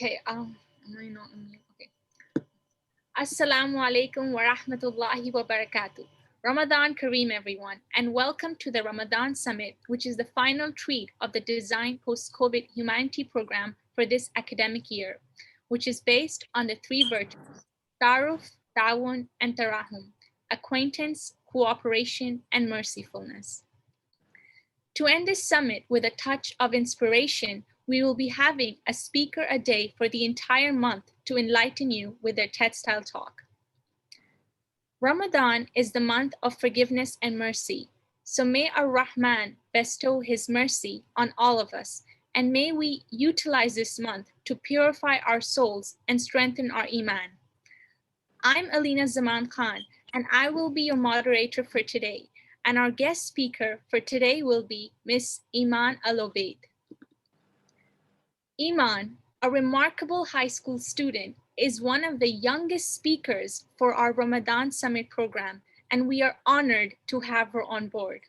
Okay, am I not on mute? Okay. Assalamu alaikum wa rahmatullahi wa barakatuh. Ramadan Kareem, everyone, and welcome to the Ramadan Summit, which is the final treat of the Design Post-COVID Humanity Program for this academic year, which is based on the three virtues, Ta'aruf, Ta'awun, and Tarahum, acquaintance, cooperation, and mercifulness. To end this summit with a touch of inspiration, we will be having a speaker a day for the entire month to enlighten you with their TED-style talk. Ramadan is the month of forgiveness and mercy, so may Ar-Rahman bestow his mercy on all of us, and may we utilize this month to purify our souls and strengthen our Iman. I'm Alina Zaman Khan, and I will be your moderator for today, and our guest speaker for today will be Miss Eman Alobeidly. Eman, a remarkable high school student, is one of the youngest speakers for our Ramadan Summit program, and we are honored to have her on board.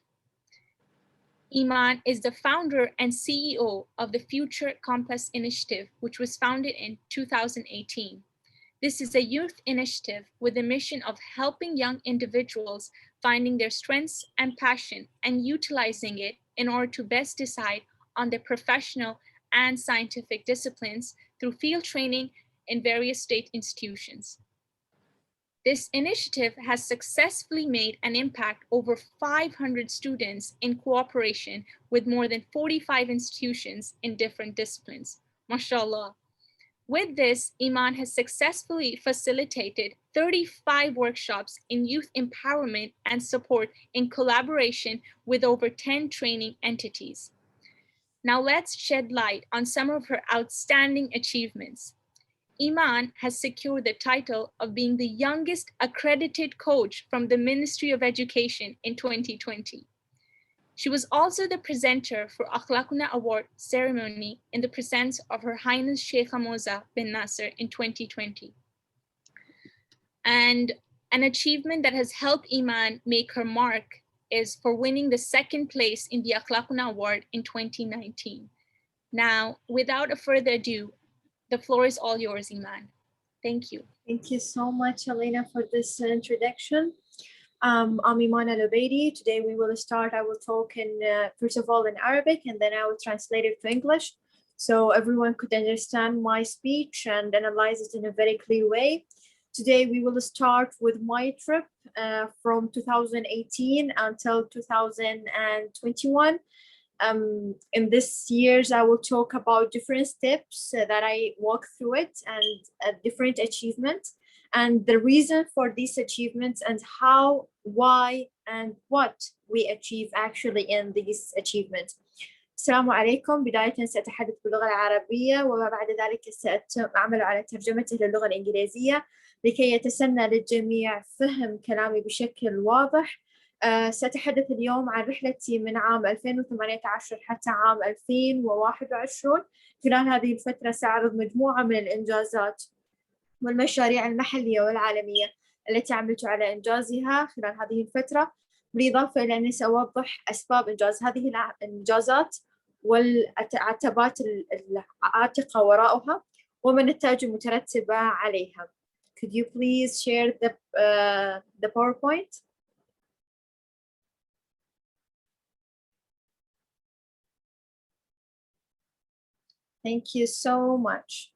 Eman is the founder and CEO of the Future Compass Initiative, which was founded in 2018. This is a youth initiative with the mission of helping young individuals finding their strengths and passion and utilizing it in order to best decide on their professional and scientific disciplines through field training in various state institutions. This initiative has successfully made an impact over 500 students in cooperation with more than 45 institutions in different disciplines. MashaAllah. With this, Eman has successfully facilitated 35 workshops in youth empowerment and support in collaboration with over 10 training entities. Now let's shed light on some of her outstanding achievements. Eman has secured the title of being the youngest accredited coach from the Ministry of Education in 2020. She was also the presenter for Akhlaquna Award ceremony in the presence of Her Highness Sheikh Moza bin Nasser in 2020. And an achievement that has helped Eman make her mark is for winning the second place in the Akhlaquna Award in 2019. Now, without a further ado, the floor is all yours, Eman. Thank you. Thank you so much, Alina, for this introduction. I'm Eman Alobeidly. Today we will start, I will talk in, first of all in Arabic, and then I will translate it to English, so everyone could understand my speech and analyze it in a very clear way. Today we will start with my trip from 2018 until 2021. In this years, I will talk about different steps that I walked through it and different achievements and the reason for these achievements and how, why, and what we achieve actually in these achievements. السلام عليكم. بداية سأتحدث باللغة العربية وما بعد ذلك سأعمل على ترجمته للغة الإنجليزية لكي يتسنى للجميع فهم كلامي بشكل واضح. سأتحدث اليوم عن رحلتي من عام 2018 حتى عام 2021. خلال هذه الفترة سأعرض مجموعة من الإنجازات والمشاريع المحلية والعالمية التي عملت على إنجازها خلال هذه الفترة، بالإضافة إلى أني سأوضح أسباب إنجاز هذه الإنجازات والعتبات العاتقة وراءها وما النتائج المترتبة عليها. Could you please share the PowerPoint? Thank you so much.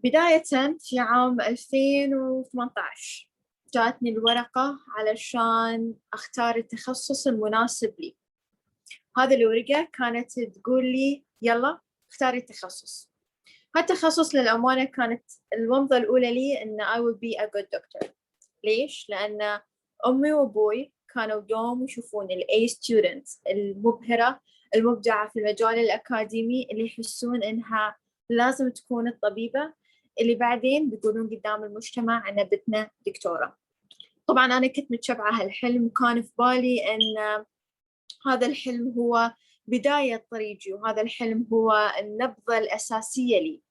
بداية في عام 2018 جاتني الورقة علشان أختار التخصص المناسب لي. هذه الورقة كانت تقول لي يلا اختاري التخصص. هالتخصص للأمانة كانت الومضة الأولى لي إن I will be a good doctor. ليش؟ لأن أمي وأبوي كانوا دوم يشوفون ال A student المبهرة المبدعة في المجال الأكاديمي اللي يحسون إنها لازم تكون الطبيبة اللي بعدين بيقولون قدام المجتمع أن بنتنا دكتورة. طبعا أنا كنت متشبعة هالحلم وكان في بالي أن هذا الحلم هو بداية طريقي وهذا الحلم هو النبضة الأساسية لي،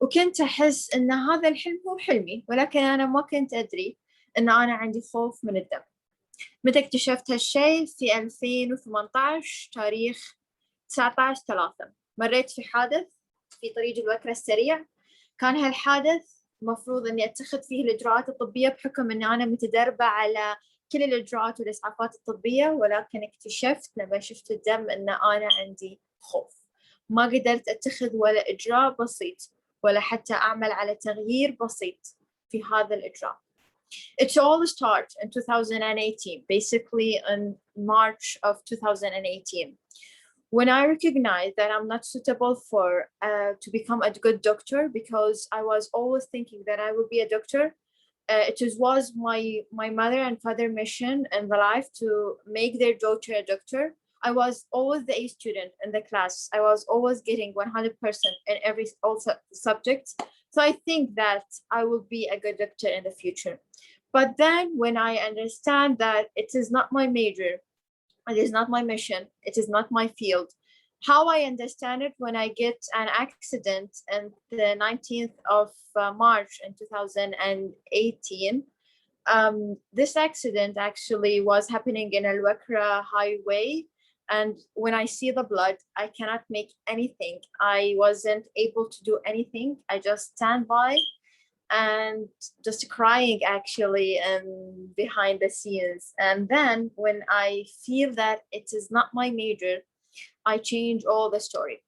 وكنت أحس أن هذا الحلم هو حلمي، ولكن أنا ما كنت أدري أن أنا عندي خوف من الدم. متى اكتشفت هالشيء؟ في 2018 تاريخ 19/3 مريت في حادث في طريق الوكرة السريع. كان هالحادث مفروض إني أتخذ فيه الإجراءات الطبية بحكم إن أنا متدربة على كل الإجراءات والإسعافات الطبية، ولكن اكتشفت لما شفت الدم إن أنا عندي خوف، ما قدرت أتخذ ولا إجراء بسيط ولا حتى أعمل على تغيير بسيط في هذا الإجراء. It all started in 2018, basically in March of 2018. When I recognized that I'm not suitable for to become a good doctor, because I was always thinking that I would be a doctor. It was my mother and father mission in the life to make their daughter a doctor. I was always the A student in the class. I was always getting 100% in every subject. So I think that I will be a good doctor in the future. But then when I understand that it is not my major, it is not my mission, it is not my field, how I understand it when I get an accident on the 19th of March in 2018. This accident actually was happening in Al Wakra highway. And when I see the blood, I cannot make anything. I wasn't able to do anything. I just stand by and just crying actually behind the scenes. And then when I feel that it is not my major, I change all the story.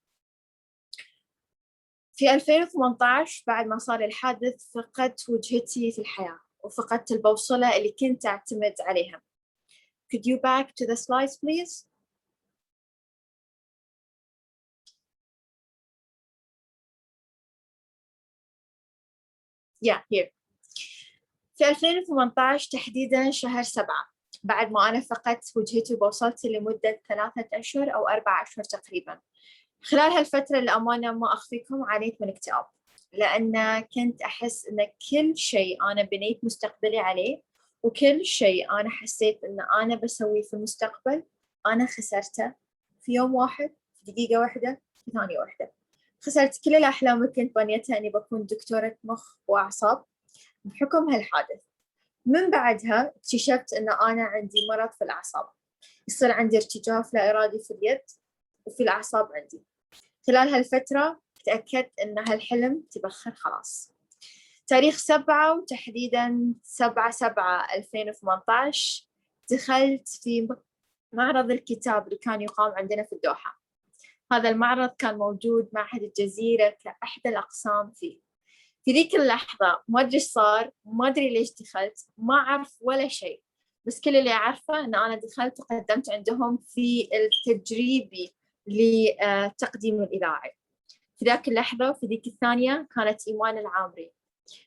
في 2018 بعد ما صار الحادث فقدت وجهتي في الحياة وفقدت البوصلة اللي كنت أعتمد عليها. Could you back to the slides please? Yeah, here. في 2018 تحديداً شهر 7 بعد ما أنا فقدت وجهتي وبوصلتي لمدة 3 أشهر أو 4 أشهر تقريباً. خلال هالفترة الأمانة ما أخفيكم عانيت من اكتئاب، لأن كنت أحس إن كل شيء أنا بنيت مستقبلي عليه وكل شيء أنا حسيت إن أنا بسويه في المستقبل أنا خسرته في يوم واحد، في دقيقة واحدة، في ثانية واحدة. خسرت كل الأحلام اللي كنت بنيتها إني بكون دكتورة مخ وأعصاب بحكم هالحادث. من بعدها اكتشفت إن أنا عندي مرض في الأعصاب، يصير عندي ارتجاف لا إرادي في اليد وفي الأعصاب عندي. خلال هالفترة تأكدت إن هالحلم تبخر خلاص. تاريخ 7 وتحديداً 7/7/2018 دخلت في معرض الكتاب اللي كان يقام عندنا في الدوحة. هذا المعرض كان موجود معهد الجزيرة كأحد الأقسام فيه. في ذيك اللحظة ما أدري إيش صار، ما أدري ليش دخلت، ما أعرف ولا شيء، بس كل اللي أعرفه إن أنا دخلت وقدمت عندهم في التجريبي لتقديم الإذاعي. في ذاك اللحظة وفي ذيك الثانية كانت إيمان العامري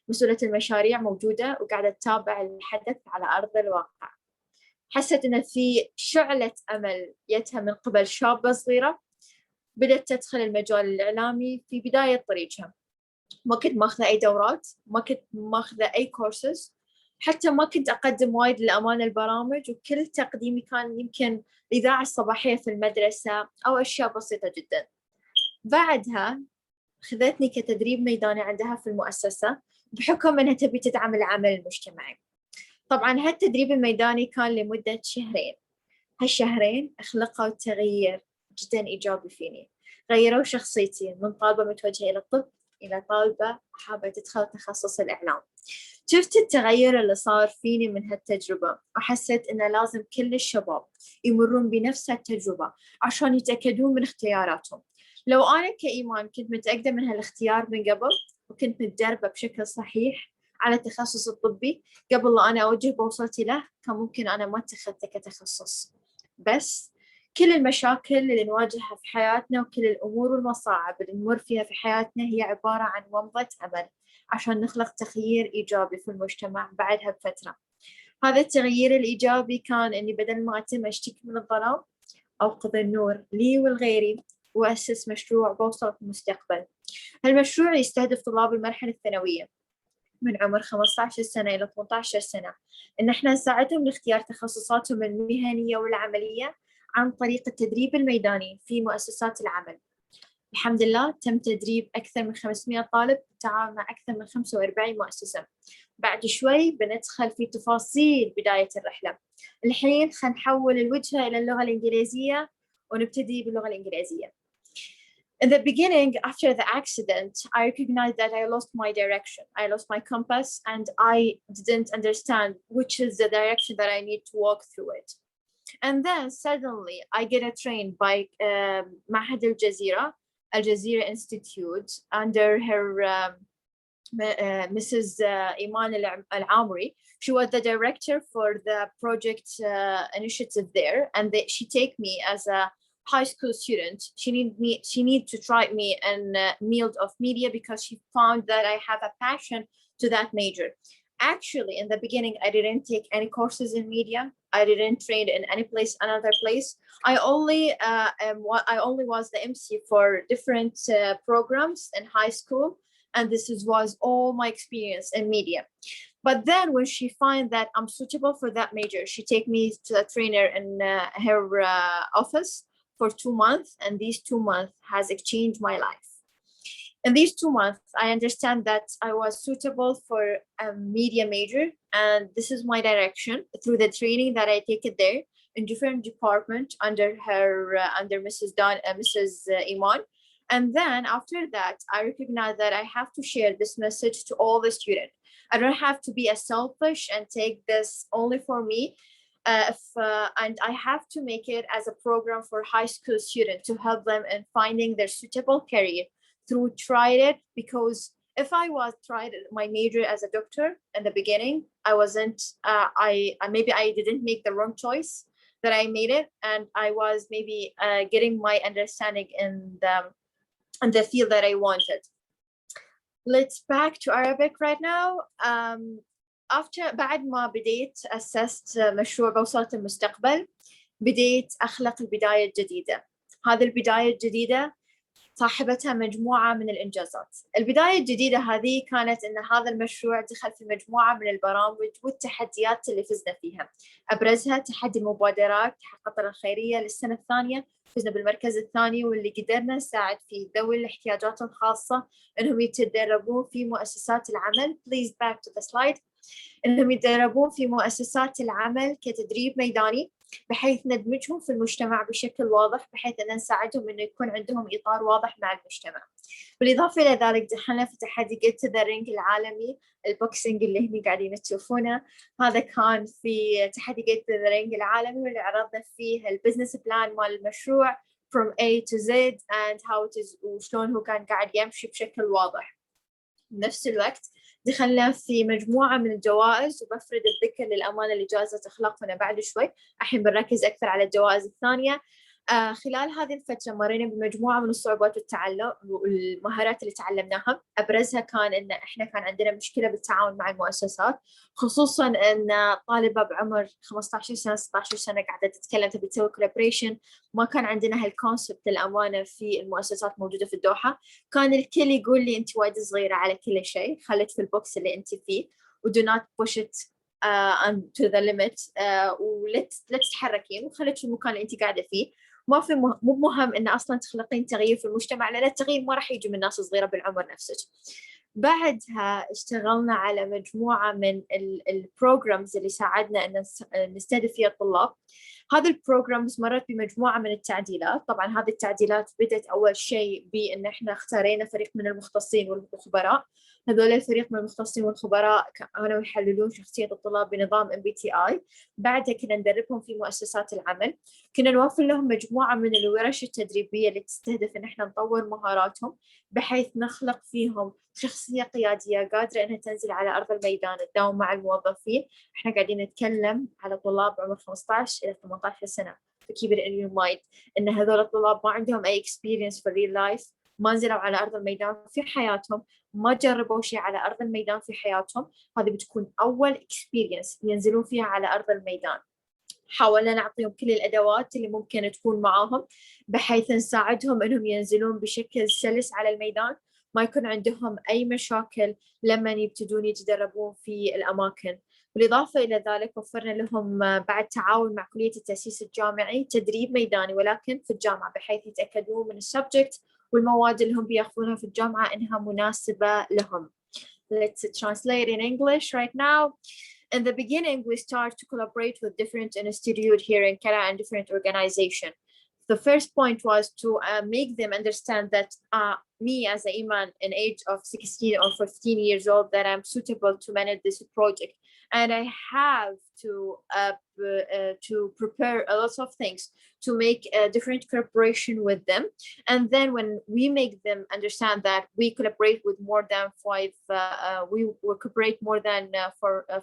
مسؤولة المشاريع موجودة وقاعدة تتابع الحدث على أرض الواقع. حست إن في شعلة أمل جتها من قبل شابة صغيرة بدأت تدخل المجال الإعلامي في بداية طريقها. ما كنت ماخذة أي دورات، ما كنت ماخذة أي كورسز، حتى ما كنت أقدم وايد للأمانة البرامج، وكل تقديمي كان يمكن الإذاعة الصباحية في المدرسة أو أشياء بسيطة جدا. بعدها خذتني كتدريب ميداني عندها في المؤسسة بحكم أنها تبي تدعم العمل المجتمعي. طبعا هالتدريب الميداني كان لمدة 2 شهر. هالشهرين أخلقوا تغيير جدا إيجابي فيني، غيروا شخصيتي من طالبة متوجهة إلى الطب إلى طالبة حابة تدخل تخصص الإعلام. شفت التغير اللي صار فيني من هالتجربة، وحسيت إنه لازم كل الشباب يمرون بنفس التجربة عشان يتأكدون من اختياراتهم. لو أنا كإيمان كنت متأكدة من هالاختيار من قبل وكنت متدربة بشكل صحيح على التخصص الطبي قبل لا أنا أوجه بوصلتي له، كان ممكن أنا ما اتخذته كتخصص. بس كل المشاكل اللي نواجهها في حياتنا وكل الأمور والمصاعب اللي نمر فيها في حياتنا هي عبارة عن ومضة أمل عشان نخلق تغيير إيجابي في المجتمع بعدها بفترة. هذا التغيير الإيجابي كان إني بدل ما أتم أشتكي من الظلام أوقظ النور لي ولغيري وأسس مشروع بوصلة المستقبل. هالمشروع يستهدف طلاب المرحلة الثانوية من عمر 15 سنة إلى 18 سنة، إن إحنا نساعدهم لاختيار تخصصاتهم المهنية والعملية عن طريق التدريب الميداني في مؤسسات العمل. الحمد لله تم تدريب أكثر من 500 طالب بالتعاون مع أكثر من 45 مؤسسة. بعد شوي بندخل في تفاصيل بداية الرحلة. الحين خلينا نحول الوجهة إلى اللغة الإنجليزية ونبتدي باللغة الإنجليزية. In the beginning, after the accident, I recognized that I lost my direction. I lost my compass, and I didn't understand which is the direction that I need to walk through it. And then suddenly I get a train by Mahad Al Jazeera Institute under her Mrs. Eman Alobeidly. She was the director for the project initiative there, and she take me as a high school student. She need to try me in field of media because she found that I have a passion to that major. Actually, in the beginning, I didn't take any courses in media. I didn't train in another place. I only was the MC for different programs in high school, and was all my experience in media. But then when she find that I'm suitable for that major, she take me to a trainer in her office for 2 months, and these 2 months has changed my life. In these 2 months, I understand that I was suitable for a media major, and this is my direction through the training that I take it there in different departments under her, under Mrs. Iman. And then after that, I recognize that I have to share this message to all the students. I don't have to be a selfish and take this only for me. And I have to make it as a program for high school students to help them in finding their suitable career through tried it. Because if I was tried my major as a doctor in the beginning, I wasn't, maybe I didn't make the wrong choice that I made it. And I was maybe getting my understanding in the field that I wanted. Let's back to Arabic right now. بعد ما بديت أسست مشروع بوصلة المستقبل، بديت أخلق البداية الجديدة. هذه البداية الجديدة صاحبتها مجموعة من الإنجازات. البداية الجديدة هذه كانت أن هذا المشروع دخل في مجموعة من البرامج والتحديات اللي فزنا فيها. أبرزها تحدي المبادرات حق القطر الخيرية للسنة الثانية، فزنا بالمركز الثاني، واللي قدرنا نساعد في ذوي الاحتياجات الخاصة أنهم يتدربون في مؤسسات العمل. Please back to the slide. أنهم يتدربون في مؤسسات العمل كتدريب ميداني، بحيث ندمجهم في المجتمع بشكل واضح، بحيث أن نساعدهم أنه يكون عندهم إطار واضح مع المجتمع. بالإضافة إلى ذلك دخلنا في تحدي Get to the Ring العالمي، البوكسينج اللي هني قاعدين تشوفونه. هذا كان في تحدي Get to the Ring العالمي، واللي عرضنا فيه البزنس بلان مال المشروع from A to Z and how it is، وشلون هو كان قاعد يمشي بشكل واضح. بنفس الوقت دخلنا في مجموعة من الجوائز، وبفرد الذكر للأمانة لجائزة أخلاقنا بعد شوي. الحين بنركز أكثر على الجوائز الثانية. خلال هذه الفترة مرينا بمجموعة من الصعوبات والتعلم والمهارات اللي تعلمناها. أبرزها كان إن إحنا كان عندنا مشكلة بالتعاون مع المؤسسات، خصوصاً إن طالبة بعمر 15 سنة 16 سنة قاعدة تتكلم تبي تسوي collaboration. ما كان عندنا هالكونسبت للأمانة في المؤسسات موجودة في الدوحة. كان الكل يقول لي أنت وايد صغيرة على كل شيء، خليك في البوكس اللي أنت فيه و do not push it to the limit، ولا تتحركين، وخليك في المكان اللي أنت قاعدة فيه. ما في مو مهم إن أصلاً تخلقين تغيير في المجتمع، لأن التغيير ما راح يجي من ناس صغيرة بالعمر نفسك. بعدها اشتغلنا على مجموعة من البروجرامز اللي ساعدنا أن نستهدف فيها الطلاب. هذه البروجرامز مرت بمجموعة من التعديلات. طبعاً هذه التعديلات بدأت أول شيء بأن إحنا اختارينا فريق من المختصين والخبراء. هذول الفريق من المختصين والخبراء كانوا يحللون شخصية الطلاب بنظام MBTI. بعدها كنا ندربهم في مؤسسات العمل، كنا نوفر لهم مجموعة من الورش التدريبية اللي تستهدف إن إحنا نطور مهاراتهم، بحيث نخلق فيهم شخصية قيادية قادرة إنها تنزل على أرض الميدان تداوم مع الموظفين. إحنا قاعدين نتكلم على طلاب عمر 15 إلى 18 سنة. keep it in your mind إن هذول الطلاب ما عندهم أي experience في real life، ما نزلوا على أرض الميدان في حياتهم، ما جربوا شيء على أرض الميدان في حياتهم. هذه بتكون أول experience ينزلون فيها على أرض الميدان. حاولنا نعطيهم كل الأدوات اللي ممكن تكون معاهم، بحيث نساعدهم إنهم ينزلون بشكل سلس على الميدان، ما يكون عندهم أي مشاكل لما يبتدون يتدربون في الأماكن. بالإضافة إلى ذلك وفرنا لهم بعد تعاون مع كلية التأسيس الجامعي تدريب ميداني، ولكن في الجامعة، بحيث يتأكدون من السبجكت والمواد اللي هم بياخذونها في الجامعة إنها مناسبة لهم. Let's translate in English right now. In the beginning, we start to collaborate with different institutes here in Canada and different organizations. The first point was to make them understand that me as a Iman, an age of 16 or 15 years old, that I'm suitable to manage this project. And I have to prepare a lot of things to make a different cooperation with them. And then when we make them understand that we collaborate with more than we will cooperate more than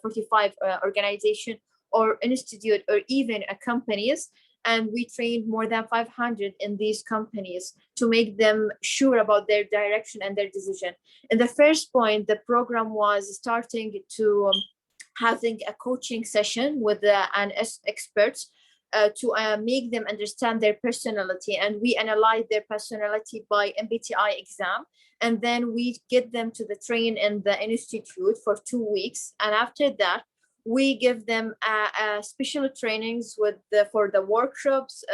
45 organization or institute or even companies, and we trained more than 500 in these companies to make them sure about their direction and their decision. In the first point, the program was starting to having a coaching session with an experts to make them understand their personality, and we analyze their personality by MBTI exam, and then we get them to the train in the institute for 2 weeks, and after that we give them special trainings for the workshops,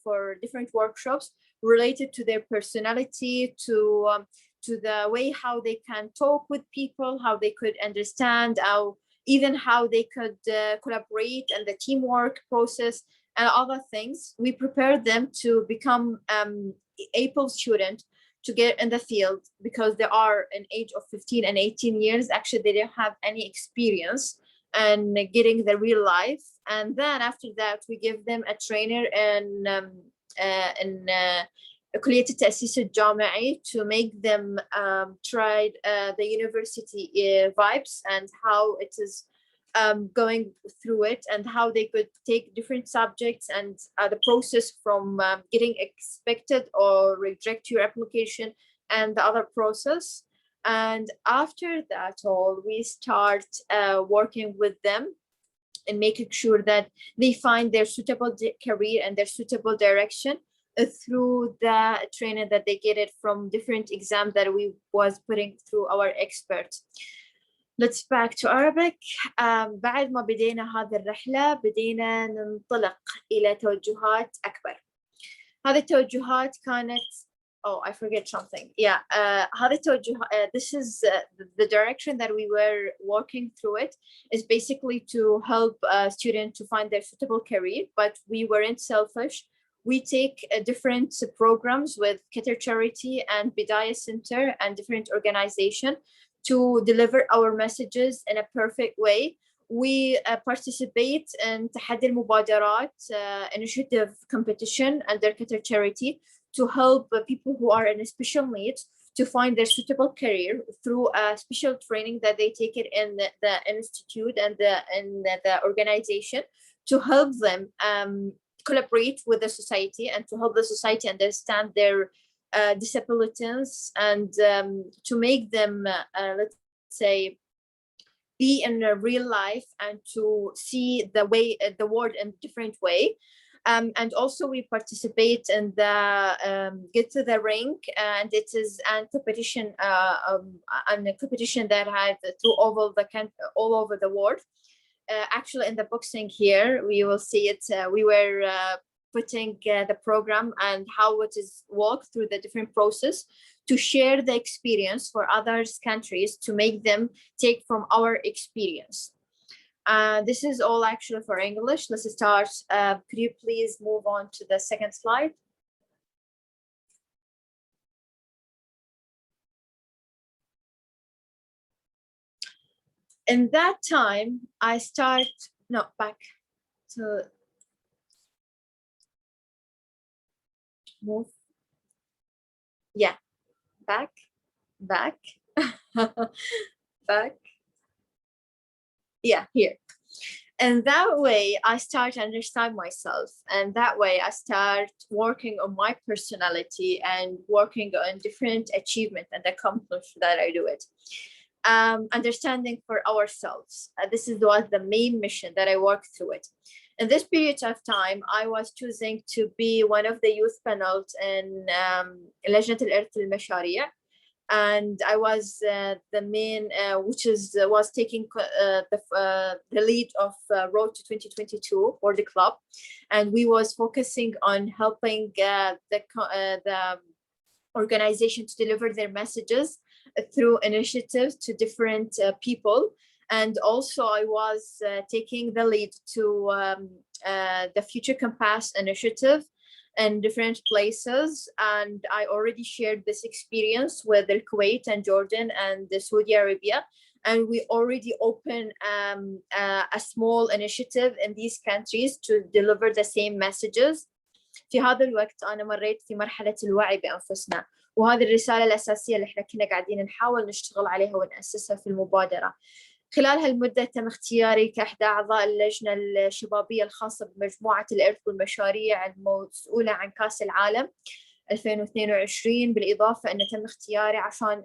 for different workshops related to their personality, to the way how they can talk with people, how they could understand, even how they could collaborate and the teamwork process and other things. We prepare them to become able student to get in the field, because they are an age of 15 and 18 years. Actually, they don't have any experience and getting the real life. And then after that, we give them a trainer in كلية التأسيس الجامعي to make them try the university vibes and how it is going through it, and how they could take different subjects, and the process from getting expected or reject your application and the other process. And after that all, we start working with them and making sure that they find their suitable career and their suitable direction through the training that they get it from different exams that we was putting through our experts. Let's back to Arabic. بعد ما بدينا هذه الرحلة بدينا ننطلق إلى توجهات أكبر. هذه التوجهات كانت I forget something. Yeah, هذه التوجهات, this is the direction that we were working through. It is basically to help students to find their suitable career, but we weren't selfish. We take different programs with Qatar Charity and Bidaya Center and different organizations to deliver our messages in a perfect way. We participate in تحدي المبادرات initiative competition under Qatar Charity to help people who are in special needs to find their suitable career through a special training that they take it in the institute and the organization, to help them collaborate with the society and to help the society understand their disabilities, and to make them let's say be in a real life and to see the world in a different way. And also we participate in the Get to the Ring, and it is a competition that had all over the world. Actually, in the boxing here, we will see it. We were putting the program and how it is walked through the different process to share the experience for other countries, to make them take from our experience. This is all actually for English. Let's start. Could you please move on to the second slide? In that time, I start, no, back to move. Yeah, back, back, back. Yeah, here. And that way I start to understand myself, and that way I start working on my personality and working on different achievement and accomplishment that I do it. Understanding for ourselves. This was the main mission that I worked through it. In this period of time, I was choosing to be one of the youth panels in لجنة الإرث المشاريع, and I was the main, was taking the lead of Road to 2022 for the club, and we was focusing on helping the organization to deliver their messages through initiatives to different people. And also I was taking the lead to the Future Compass initiative, in different places. And I already shared this experience with the Kuwait and Jordan and the Saudi Arabia. And we already opened a small initiative in these countries to deliver the same messages. في هذا الوقت أنا مريت في مرحلة الوعي بأنفسنا، وهذه الرسالة الأساسية اللي احنا كنا قاعدين نحاول نشتغل عليها ونأسسها في المبادرة. خلال هالمدة تم اختياري كإحدى أعضاء اللجنة الشبابية الخاصة بمجموعة الإرث والمشاريع المسؤولة عن كأس العالم 2022، بالإضافة أن تم اختياري عشان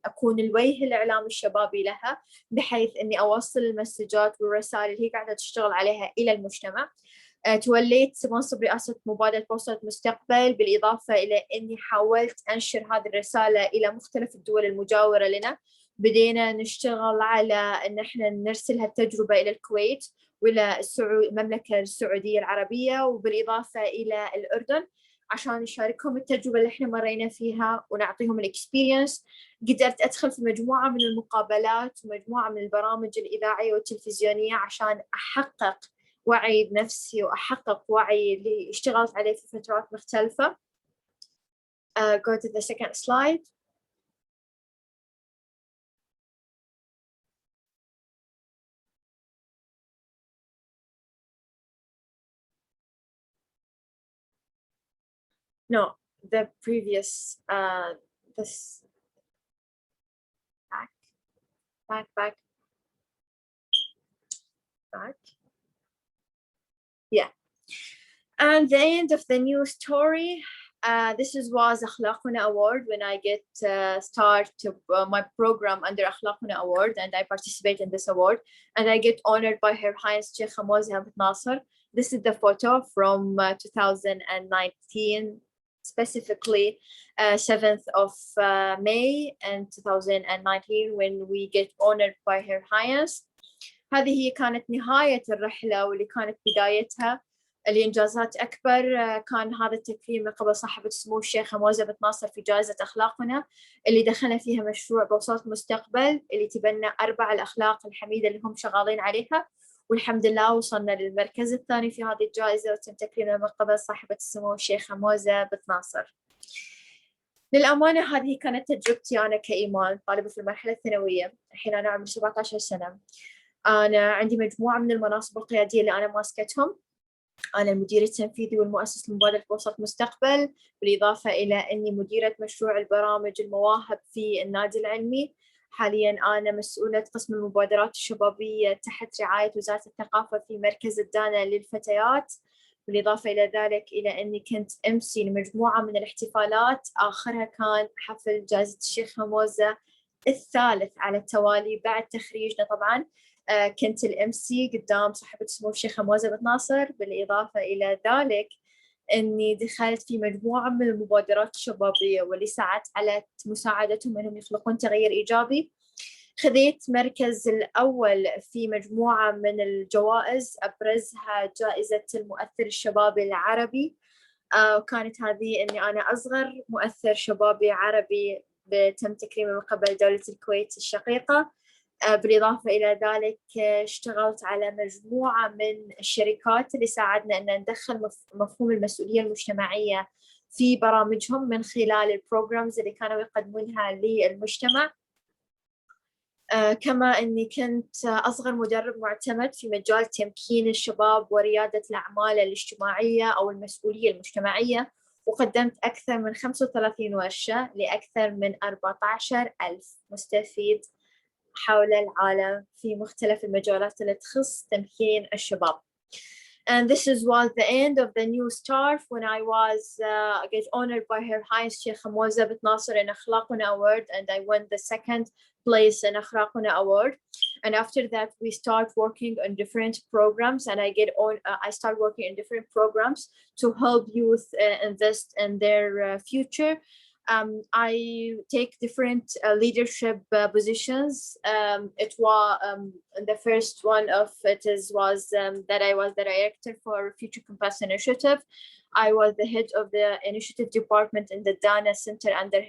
أكون الوجه الإعلامي الشبابي لها، بحيث أني أوصل المسجات والرسائل اللي هي قاعدة تشتغل عليها إلى المجتمع. توليت منصب رئاسة مبادرة بوصلة مستقبل، بالإضافة إلى أني حاولت أنشر هذه الرسالة إلى مختلف الدول المجاورة لنا. بدينا نشتغل على أن احنا نرسل هالتجربة إلى الكويت وإلى المملكة السعودية العربية، وبالإضافة إلى الأردن، عشان نشاركهم التجربة اللي احنا مرينا فيها ونعطيهم الاكسبيرينس. قدرت أدخل في مجموعة من المقابلات ومجموعة من البرامج الإذاعية والتلفزيونية عشان أحقق وعي بنفسي وأحقق وعي اللي اشتغلت عليه في فترات مختلفة. Go to the second slide. No, the previous, this, back. Yeah. And the end of the new story, this was أخلاقنا Award, when I get start my program under أخلاقنا Award, and I participate in this award, and I get honored by Her Highness Sheikh Hamouza bin Nasser. This is the photo from 2019, specifically 7th of May in 2019, when we get honored by Her Highness. هذه هي كانت نهاية الرحلة، واللي كانت بدايتها الإنجازات أكبر. كان هذا التكريم من قبل صاحبة السمو الشيخ هموزة بن ناصر في جائزة أخلاقنا، اللي دخلنا فيها مشروع بوصلة مستقبل، اللي تبنى 4 الأخلاق الحميدة اللي هم شغالين عليها، والحمد لله وصلنا للمركز الثاني في هذه الجائزة، وتم تكريمنا من قبل صاحبة السمو الشيخ هموزة بن ناصر. للأمانة هذه كانت تجربتي أنا كإيمان، طالبة في المرحلة الثانوية. الحين أنا عمري 17 سنة. أنا عندي مجموعة من المناصب القيادية اللي أنا ماسكتهم. أنا المدير التنفيذي والمؤسس لمبادرة بوصلة مستقبل، بالإضافة إلى أني مديرة مشروع البرامج المواهب في النادي العلمي. حالياً أنا مسؤولة قسم المبادرات الشبابية تحت رعاية وزارة الثقافة في مركز الدانا للفتيات. بالإضافة إلى ذلك إلى أني كنت MC لمجموعة من الاحتفالات، آخرها كان حفل جائزة الشيخ هموزة الثالث على التوالي بعد تخريجنا طبعاً. كنت الMC قدام صاحبة سمو الشيخ هموزة بن ناصر. بالإضافة إلى ذلك أني دخلت في مجموعة من المبادرات الشبابية، واللي ساعدت على مساعدتهم أنهم يخلقون تغيير إيجابي. خذيت مركز الأول في مجموعة من الجوائز، أبرزها جائزة المؤثر الشبابي العربي. وكانت هذه أني أنا أصغر مؤثر شبابي عربي تم تكريمه من قبل دولة الكويت الشقيقة. بالإضافة إلى ذلك اشتغلت على مجموعة من الشركات اللي ساعدنا أن ندخل مفهوم المسؤولية المجتمعية في برامجهم من خلال البروجرامز اللي كانوا يقدمونها للمجتمع. كما أني كنت أصغر مدرب معتمد في مجال تمكين الشباب وريادة الأعمال الاجتماعية أو المسؤولية المجتمعية، وقدمت أكثر من 35 ورشة لأكثر من 14,000 مستفيد حول العالم في مختلف المجالات اللي تخص تمكين الشباب. And this was the end of the new start when I was get honored by Her Highness Sheikh Hamouza bin Nasser in Akhlaquna Award, and I won the 2nd place in Akhlaquna Award. And after that, we start working on different programs, and I start working in different programs to help youth invest in their future. I take different leadership positions. It was the first one of it was that I was the director for Future Compass Initiative. I was the head of the initiative department in the Dana Center under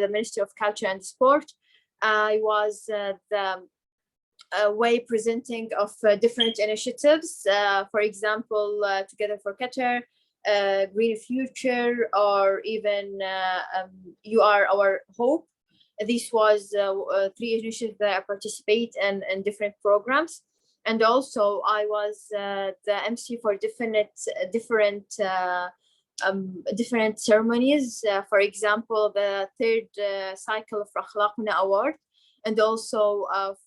the Ministry of Culture and Sport. I was the way presenting of different initiatives. For example, Together for Qatar, green future, or even you are our hope. This was 3 initiatives that I participate in different programs. And also I was the MC for different ceremonies. For example, the third cycle of Akhlaqna Award, and also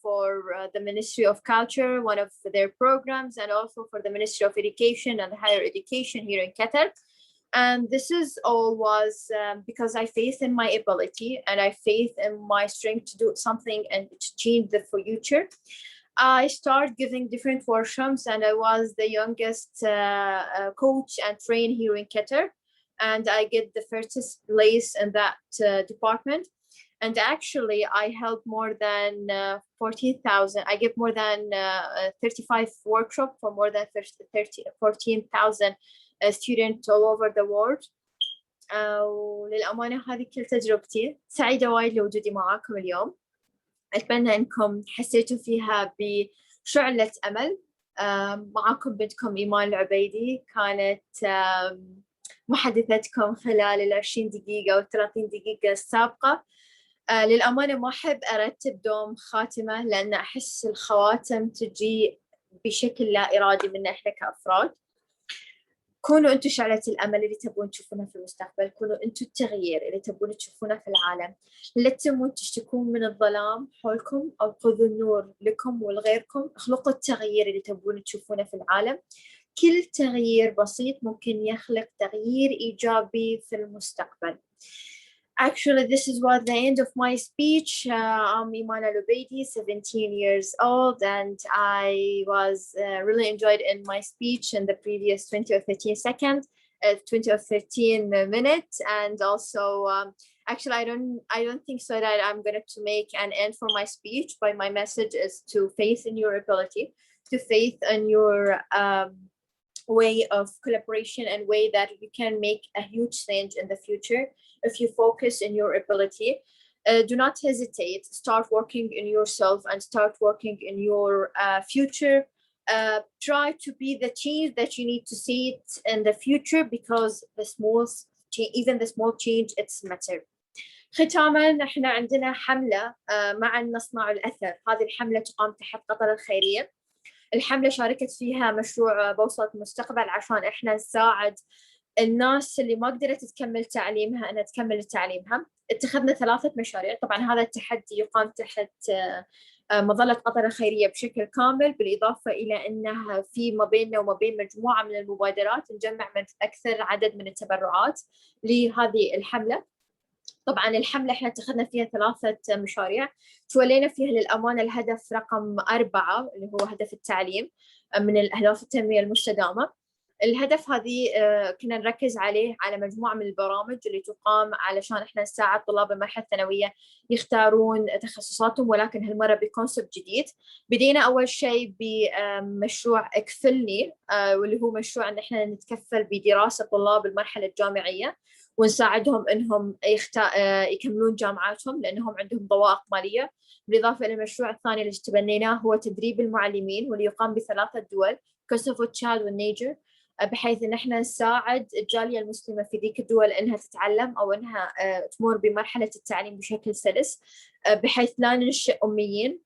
for the Ministry of Culture, one of their programs, and also for the Ministry of Education and Higher Education here in Qatar. And this is all was because I faith in my ability, and I faith in my strength to do something and to change the future. I started giving different workshops, and I was the youngest coach and trainer here in Qatar, and I get the first place in that department. And actually, I helped more than 14,000. I give more than 35 workshops for more than 14,000 students all over the world. وللأمانة هذه كل تجربتي. سعيدة وايد لوجودي معاكم اليوم. أتمنى أنكم حسيتوا فيها بشعلة أمل. معاكم بنتكم إيمان العبيدي، كانت محدثتكم خلال 20 دقيقة أو 30 دقيقة السابقة. للأمانة ما أحب أرتب دوم خاتمة، لأن أحس الخواتم تجي بشكل لا إرادي منا إحنا كأفراد. كونوا أنتوا شعلة الأمل اللي تبون تشوفونها في المستقبل، كونوا أنتوا التغيير اللي تبون تشوفونه في العالم. لا تمون تشتكون من الظلام حولكم، أو خذوا النور لكم ولغيركم. اخلقوا التغيير اللي تبون تشوفونه في العالم. كل تغيير بسيط ممكن يخلق تغيير إيجابي في المستقبل. Actually, this is what the end of my speech. I'm Eman Alobeidly, 17 years old, and I was really enjoyed in my speech in the previous 20 or 13 seconds, 20 or 13 minutes, and also actually I don't think so that I'm going to make an end for my speech, but my message is to faith in your ability, to faith in your way of collaboration, and way that you can make a huge change in the future if you focus in your ability. Do not hesitate. Start working in yourself and start working in your future. Try to be the change that you need to see it in the future, because even the small change, it's matter. ختاما، نحن عندنا حملة مع نصنع الأثر. هذه الحملة تقام تحت قطر الخيرية. الحملة شاركت فيها مشروع بوصلة المستقبل عشان إحنا نساعد الناس اللي ما قدرت تكمل تعليمها أنها تكمل تعليمها. اتخذنا 3 مشاريع. طبعا هذا التحدي يقام تحت مظلة قطر الخيرية بشكل كامل، بالإضافة إلى أنها في ما بيننا وما بين مجموعة من المبادرات نجمع من أكثر عدد من التبرعات لهذه الحملة. طبعا الحملة احنا اتخذنا فيها 3 مشاريع، تولينا فيها للأمانة الهدف رقم 4 اللي هو هدف التعليم من الأهداف التنمية المستدامة. الهدف هذه كنا نركز عليه على مجموعة من البرامج اللي تقام علشان احنا نساعد طلاب المرحلة الثانوية يختارون تخصصاتهم، ولكن هالمرة بكونسبت جديد. بدينا أول شيء بمشروع اكفلني، واللي هو مشروع ان احنا نتكفل بدراسة طلاب المرحلة الجامعية ونساعدهم انهم يكملون جامعاتهم لانهم عندهم ضوابط ماليه. بالاضافه الى المشروع الثاني اللي تبنيناه هو تدريب المعلمين، واللي يقام ب3 دول، كوسوفو، تشاد والنيجر، بحيث ان احنا نساعد الجاليه المسلمه في ذيك الدول انها تتعلم او انها تمر بمرحله التعليم بشكل سلس، بحيث لا ننشئ اميين.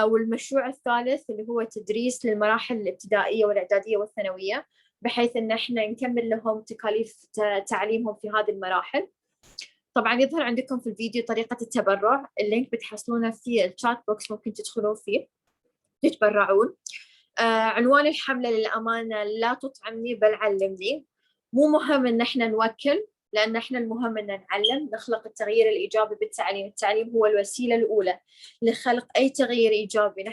والمشروع الثالث اللي هو تدريس للمراحل الابتدائيه والاعداديه والثانويه، بحيث ان احنا نكمل لهم تكاليف تعليمهم في هذه المراحل. طبعا يظهر عندكم في الفيديو طريقة التبرع، اللينك بتحصلونه في الشات بوكس، ممكن تدخلون فيه تتبرعون. عنوان الحملة للأمانة لا تطعمني بل علمني. مو مهم ان احنا نوكل، لأن احنا المهم ان نعلم، نخلق التغيير الإيجابي بالتعليم. التعليم هو الوسيلة الأولى لخلق أي تغيير إيجابي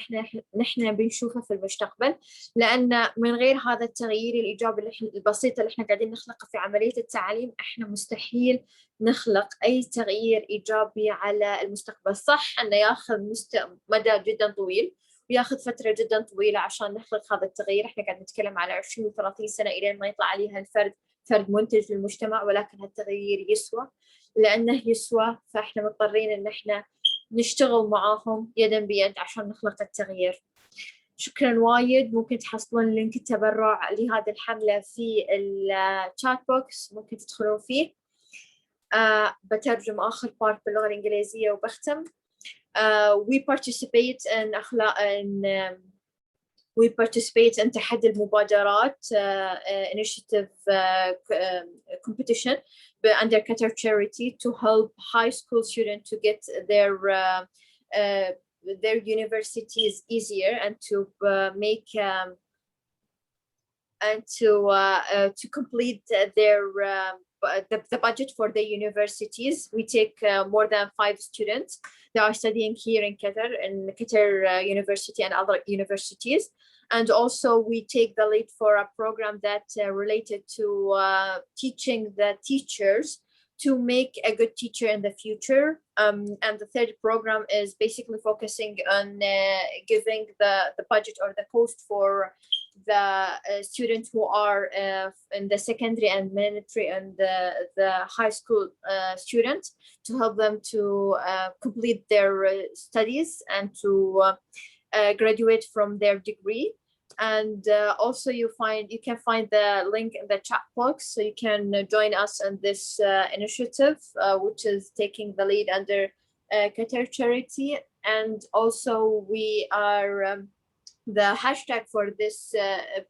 نحن بنشوفه في المستقبل، لأن من غير هذا التغيير الإيجابي البسيط اللي احنا قاعدين نخلقه في عملية التعليم، احنا مستحيل نخلق أي تغيير إيجابي على المستقبل. صح أنه ياخذ مدى جدا طويل وياخذ فترة جدا طويلة عشان نخلق هذا التغيير. احنا قاعد نتكلم على 20 و 30 سنة إلى ما يطلع عليها الفرد فرد منتج للمجتمع، ولكن هالتغيير يسوى. لأنه يسوى فإحنا مضطرين إن إحنا نشتغل معاهم يدا بيد عشان نخلق التغيير. شكرا وايد. ممكن تحصلون لينك التبرع لهذه الحملة في الشات بوكس، ممكن تدخلون فيه. بترجم آخر بارت باللغة الإنجليزية وبختم. We participate in تحدي المبادرات initiative competition under Qatar Charity to help high school students to get their universities easier and to make and to complete the budget for the universities. We take more than 5 students that are studying here in Qatar, University and other universities. And also we take the lead for a program that related to teaching the teachers to make a good teacher in the future. And the third program is basically focusing on giving the budget or the cost for the students who are in the secondary and military and the high school students, to help them to complete their studies and to graduate from their degree. And also you can find the link in the chat box, so you can join us in this initiative, which is taking the lead under Qatar Charity. And also we are the hashtag for this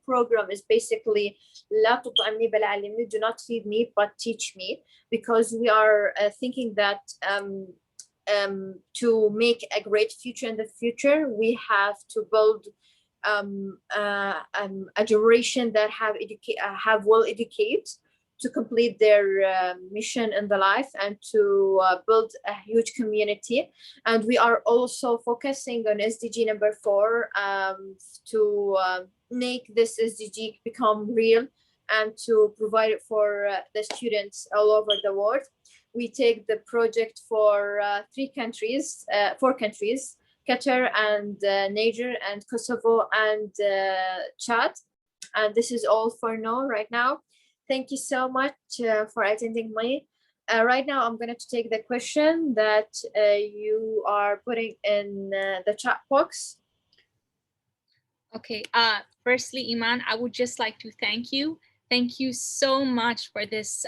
program is basically لا تطعمني بل علمني, do not feed me but teach me, because we are thinking that to make a great future in the future, we have to build a generation that have well educated to complete their mission in the life and to build a huge community. And we are also focusing on SDG number 4 to make this SDG become real and to provide it for the students all over the world. We take the project for 4 countries, Qatar and Niger and Kosovo and Chad. And this is all for now right now. Thank you so much for attending me. Right now, I'm going to take the question that you are putting in the chat box. Okay. Firstly, Eman, I would just like to thank you. Thank you so much for this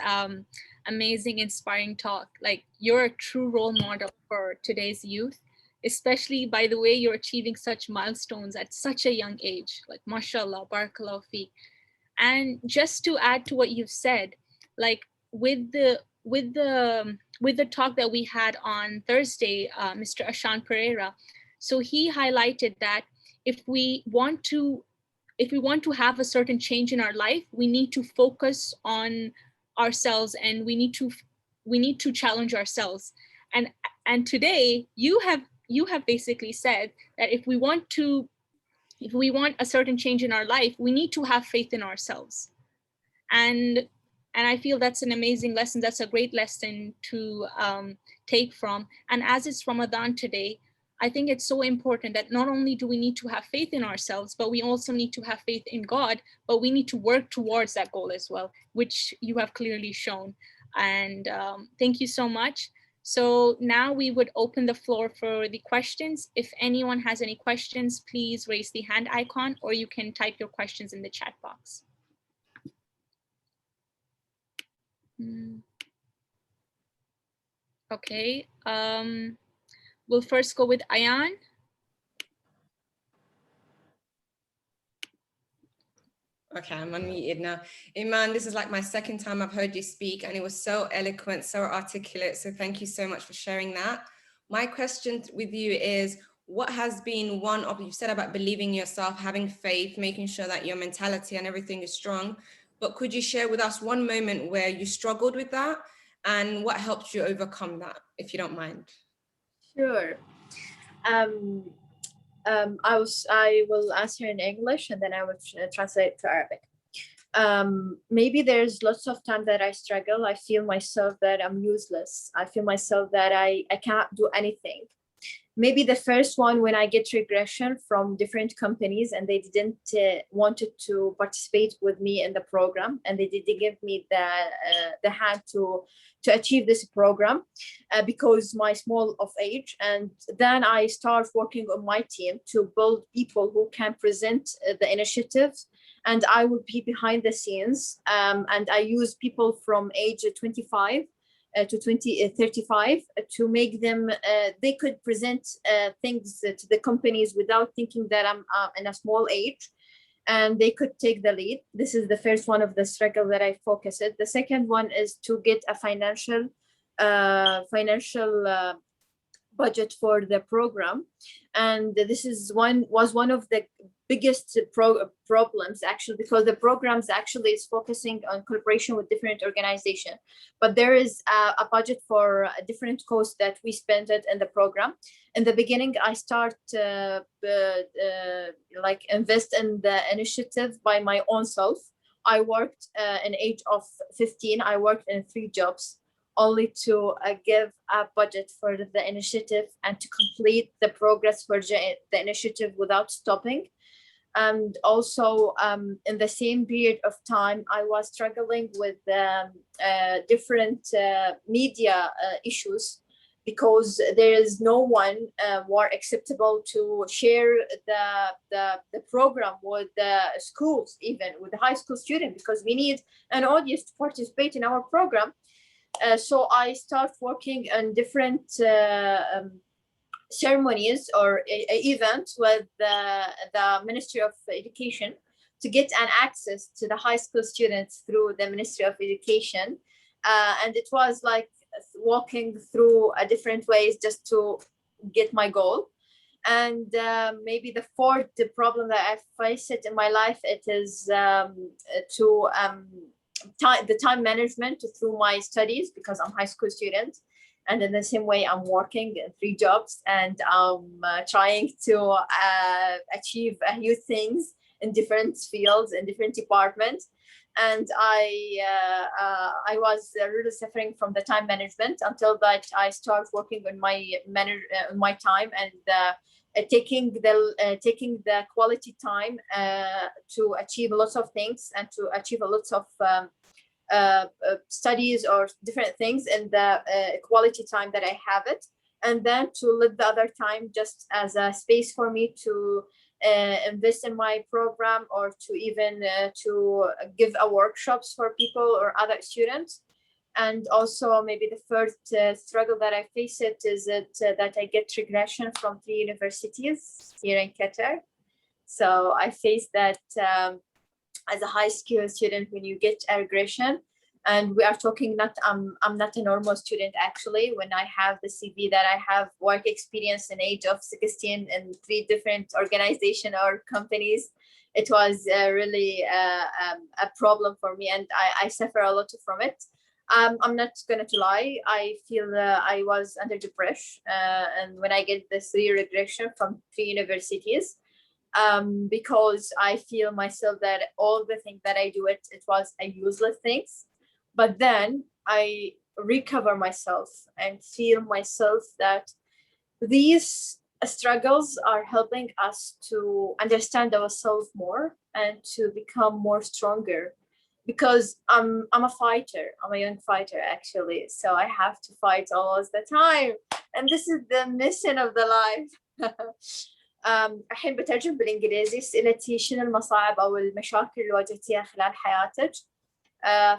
amazing, inspiring talk. Like, you're a true role model for today's youth, especially by the way you're achieving such milestones at such a young age. Like, mashallah, barakallahu feek. And just to add to what you've said, like with the talk that we had on Thursday, Mr. Ashan Pereira, so he highlighted that if we want to have a certain change in our life, we need to focus on ourselves, and we need to challenge ourselves. And today you have basically said that if we want a certain change in our life, we need to have faith in ourselves. And I feel that's an amazing lesson. That's a great lesson to take from. And as it's Ramadan today, I think it's so important that not only do we need to have faith in ourselves, but we also need to have faith in God, but we need to work towards that goal as well, which you have clearly shown. And thank you so much. So now we would open the floor for the questions. If anyone has any questions, please raise the hand icon, or you can type your questions in the chat box. Okay. We'll first go with Ayan. Okay, I'm unmuted now. Eman, this is like my second time I've heard you speak, and it was so eloquent, so articulate. So thank you so much for sharing that. My question with you is, what has been one of, you said about believing in yourself, having faith, making sure that your mentality and everything is strong, but could you share with us one moment where you struggled with that and what helped you overcome that, if you don't mind? Sure. I will answer in English and then I will translate to Arabic. Maybe there's lots of time that I struggle. I feel myself that I'm useless. I feel myself that I cannot do anything. maybe the first one, when I get regression from different companies and they didn't wanted to participate with me in the program, and they didn't give me the hand to achieve this program because my small of age. And then I start working on my team to build people who can present the initiatives, and I will be behind the scenes. And I use people from age 25 to 35 to make them, they could present things to the companies without thinking that I'm in a small age, and they could take the lead. This is the first one of the struggle that I focused. The second one is to get a financial budget for the program, and this is one of the biggest problems, actually, because the programs actually is focusing on collaboration with different organizations, but there is a budget for a different cost that we spent it in the program. In the beginning, I start like invest in the initiative by my own self. I worked in age of 15. I worked in 3 jobs only to give a budget for the initiative and to complete the progress for the initiative without stopping. And also in the same period of time, I was struggling with different media issues, because there is no one more acceptable to share the program with the schools, even with the high school students, because we need an audience to participate in our program. So I start working on different ceremonies or events with the Ministry of Education to get an access to the high school students through the Ministry of Education. And it was like walking through different ways just to get my goal. And maybe the fourth problem that I faced in my life, it is the time management through my studies, because I'm a high school student. And in the same way, I'm working in 3 jobs, and I'm trying to achieve huge things in different fields, in different departments. And I was really suffering from the time management, until that I start working on my time, and taking the quality time to achieve lots of things, and to achieve a lot of studies or different things in the quality time that I have it, and then to let the other time just as a space for me to invest in my program, or to even to give workshops for people or other students. And also maybe the first struggle that I face it is that I get regression from 3 universities here in Qatar. So I face that as a high school student, when you get a regression, and we are talking I'm not a normal student, actually. When I have the CV that I have work experience in age of 16 in 3 different organizations or companies, it was really a problem for me, and I suffer a lot from it. I'm not going to lie, I feel I was under depression, and when I get the 3 regression from 3 universities, because I feel myself that all the things that I do, it was a useless things. But then I recover myself and feel myself that these struggles are helping us to understand ourselves more and to become more stronger, because I'm a fighter. I'm a young fighter, actually, so I have to fight all the time, and this is the mission of the life. الحين بترجم بالإنجليزي. سألتي شنو المصاعب أو المشاكل اللي واجهتيها خلال حياتك؟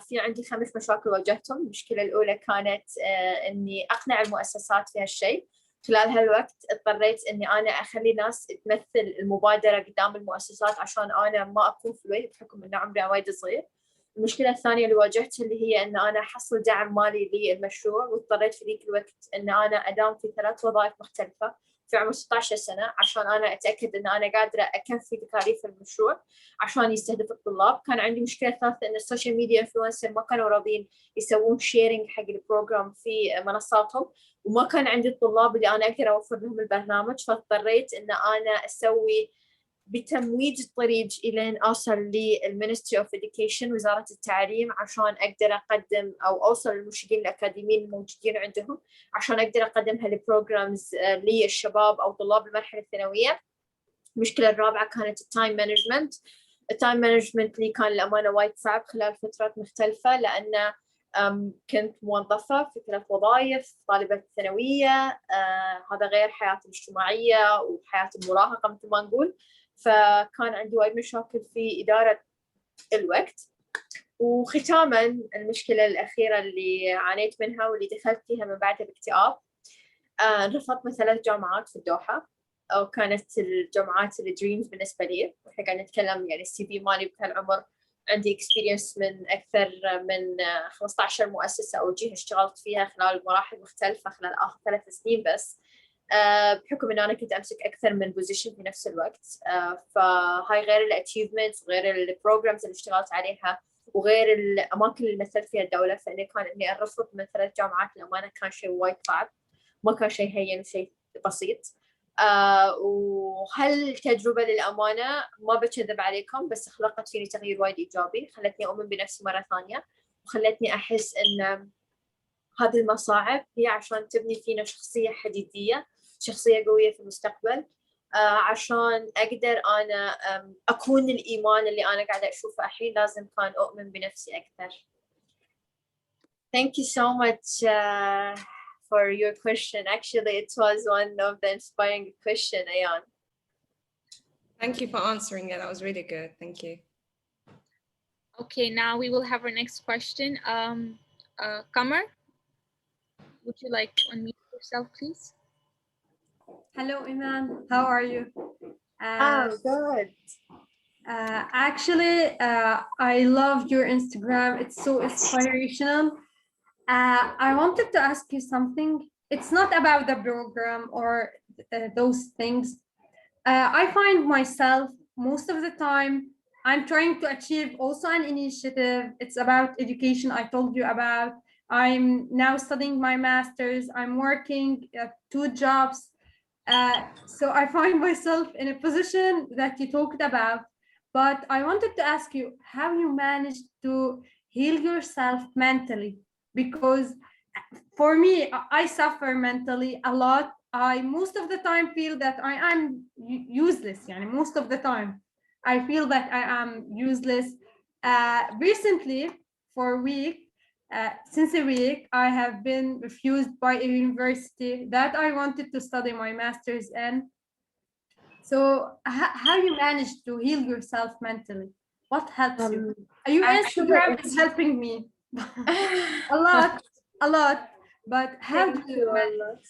في عندي 5 مشاكل واجهتهم. المشكلة الأولى كانت إني أقنع المؤسسات في هالشيء. خلال هالوقت اضطريت إني أنا أخلي ناس تمثل المبادرة قدام المؤسسات عشان أنا ما أكون في الوقت بحكم إن عمري وايد صغير. المشكلة الثانية اللي واجهتها اللي هي إن أنا أحصل دعم مالي للمشروع، واضطريت في ذيك الوقت إن أنا أداوم في 3 وظائف مختلفة في عمر 16 سنة عشان أنا أتأكد إن أنا قادرة أكفي تكاليف المشروع عشان يستهدف الطلاب. كان عندي مشكلة ثالثة إن السوشيال ميديا إنفلونسر ما كانوا راضين يسوون شيرنج حق البروجرام في منصاتهم، وما كان عندي الطلاب اللي أنا أقدر أوفر لهم البرنامج، فاضطريت إن أنا أسوي بتمويج الطريق إلين أوصل للمينستري أوف إديوكيشن، وزارة التعليم، عشان أقدر أقدم أو أوصل للمرشدين الأكاديميين الموجودين عندهم عشان أقدر أقدم هالبروجرامز للشباب أو طلاب المرحلة الثانوية. المشكلة الرابعة كانت التايم مانجمنت. التايم مانجمنت لي كان الأمانة وايد صعب خلال فترات مختلفة، لأن كنت موظفة في 3 وظائف، طالبة ثانوية، هذا غير حياتي الاجتماعية وحياتي المراهقة مثل ما نقول. فكان عندي وايد مشاكل في إدارة الوقت. وختاما المشكلة الأخيرة اللي عانيت منها واللي دخلت فيها من بعدها باكتئاب، رفضت من 3 جامعات في الدوحة، أو كانت الجامعات الدريمز بالنسبة لي. وإحنا قاعد نتكلم يعني السي في مالي بهالعمر عندي اكسبيرينس من أكثر من 15 مؤسسة أو جهة اشتغلت فيها خلال مراحل مختلفة خلال آخر 3 سنين بس، بحكم إن أنا كنت أمسك أكثر من بوزيشن في نفس الوقت. فهاي غير الاتشيفمنتس وغير البروجرامز اللي اشتغلت عليها وغير الأماكن اللي مثلت فيها الدولة. فإني كان إني أرفض من 3 جامعات الأمانة كان شيء وايد صعب، ما كان شيء هين وشيء بسيط. وهالتجربة للأمانة ما بكذب عليكم بس خلقت فيني تغيير وايد إيجابي، خلتني أؤمن بنفسي مرة ثانية، وخلتني أحس إن هذه المصاعب هي عشان تبني فينا شخصية حديدية، شخصية قوية في المستقبل، عشان أقدر أنا أكون الإيمان اللي أنا قاعدة أشوفه الحين. لازم كان أؤمن بنفسي أكثر. Thank you so much for your question. Actually, it was one of the inspiring question, Ayan. Thank you for answering it. That was really good. Thank you. Okay, now we will have our next question. Kamar, would you like to unmute yourself, please? Hello, Eman. How are you? Good. Actually, I loved your Instagram. It's so inspirational. I wanted to ask you something. It's not about the program or those things. I find myself most of the time, I'm trying to achieve also an initiative. It's about education I told you about. I'm now studying my master's. I'm working at 2 jobs. So I find myself in a position that you talked about. But I wanted to ask you how you managed to heal yourself mentally, because for me, I suffer mentally a lot. I most of the time feel that I am useless. Yani most of the time, I feel that I am useless. Recently, for a week, since a week, I have been refused by a university that I wanted to study my master's in. So how you manage to heal yourself mentally? What helps you? Your Instagram is helping me a lot. But how do you manage?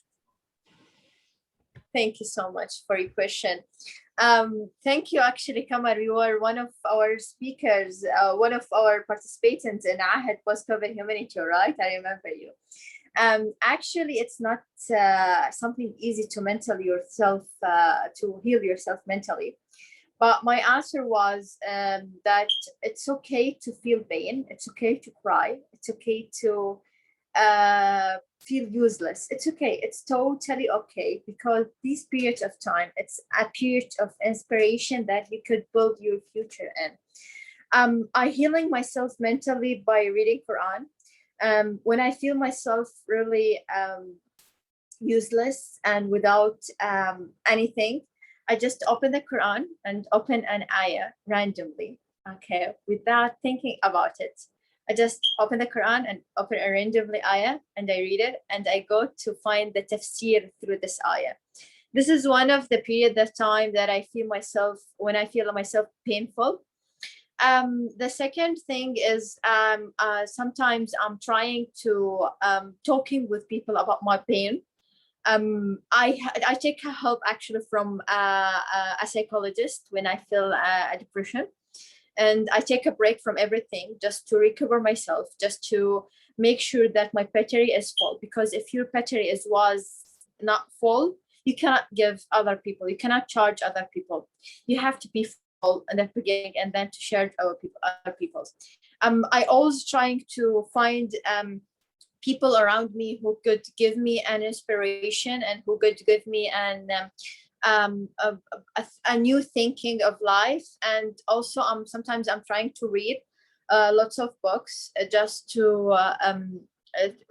Thank you so much for your question. Thank you, actually, Kamar. You are one of our speakers, one of our participants in Ahad Post-COVID Humanity, right? I remember you. Actually, it's not something easy to to heal yourself mentally. But my answer was that it's okay to feel pain. It's okay to cry. It's okay to feel useless. It's okay. It's totally okay, because these periods of time, it's a period of inspiration that you could build your future in. I healing myself mentally by reading Quran. When I feel myself really useless and without anything, I just open the Quran and open an ayah randomly, okay, without thinking about it. I just open the Quran and open a randomly ayah and I read it, and I go to find the tafsir through this ayah. This is one of the period of time that I feel myself, when I feel myself painful. The second thing is sometimes I'm trying to talking with people about my pain. I take help actually from a psychologist when I feel a depression, and I take a break from everything just to recover myself, just to make sure that my battery is full. Because if your battery was not full, you cannot give other people, you cannot charge other people. You have to be full in the beginning and then to share other people's. I always trying to find people around me who could give me an inspiration and who could give me an a new thinking of life. And also sometimes I'm trying to read lots of books just to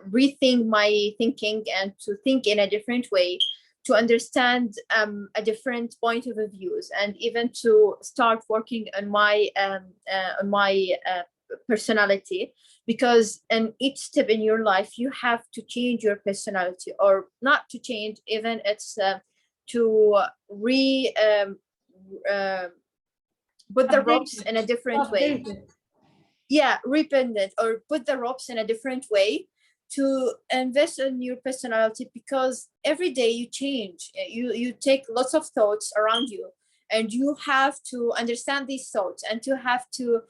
rethink my thinking and to think in a different way, to understand a different point of views, and even to start working on my personality. Because in each step in your life you have to change your personality, or not to change, even it's to put the ropes in a different way. Yeah, rependant, or put the ropes in a different way to invest in your personality, because every day you change. You take lots of thoughts around you, and you have to understand these thoughts, and to have to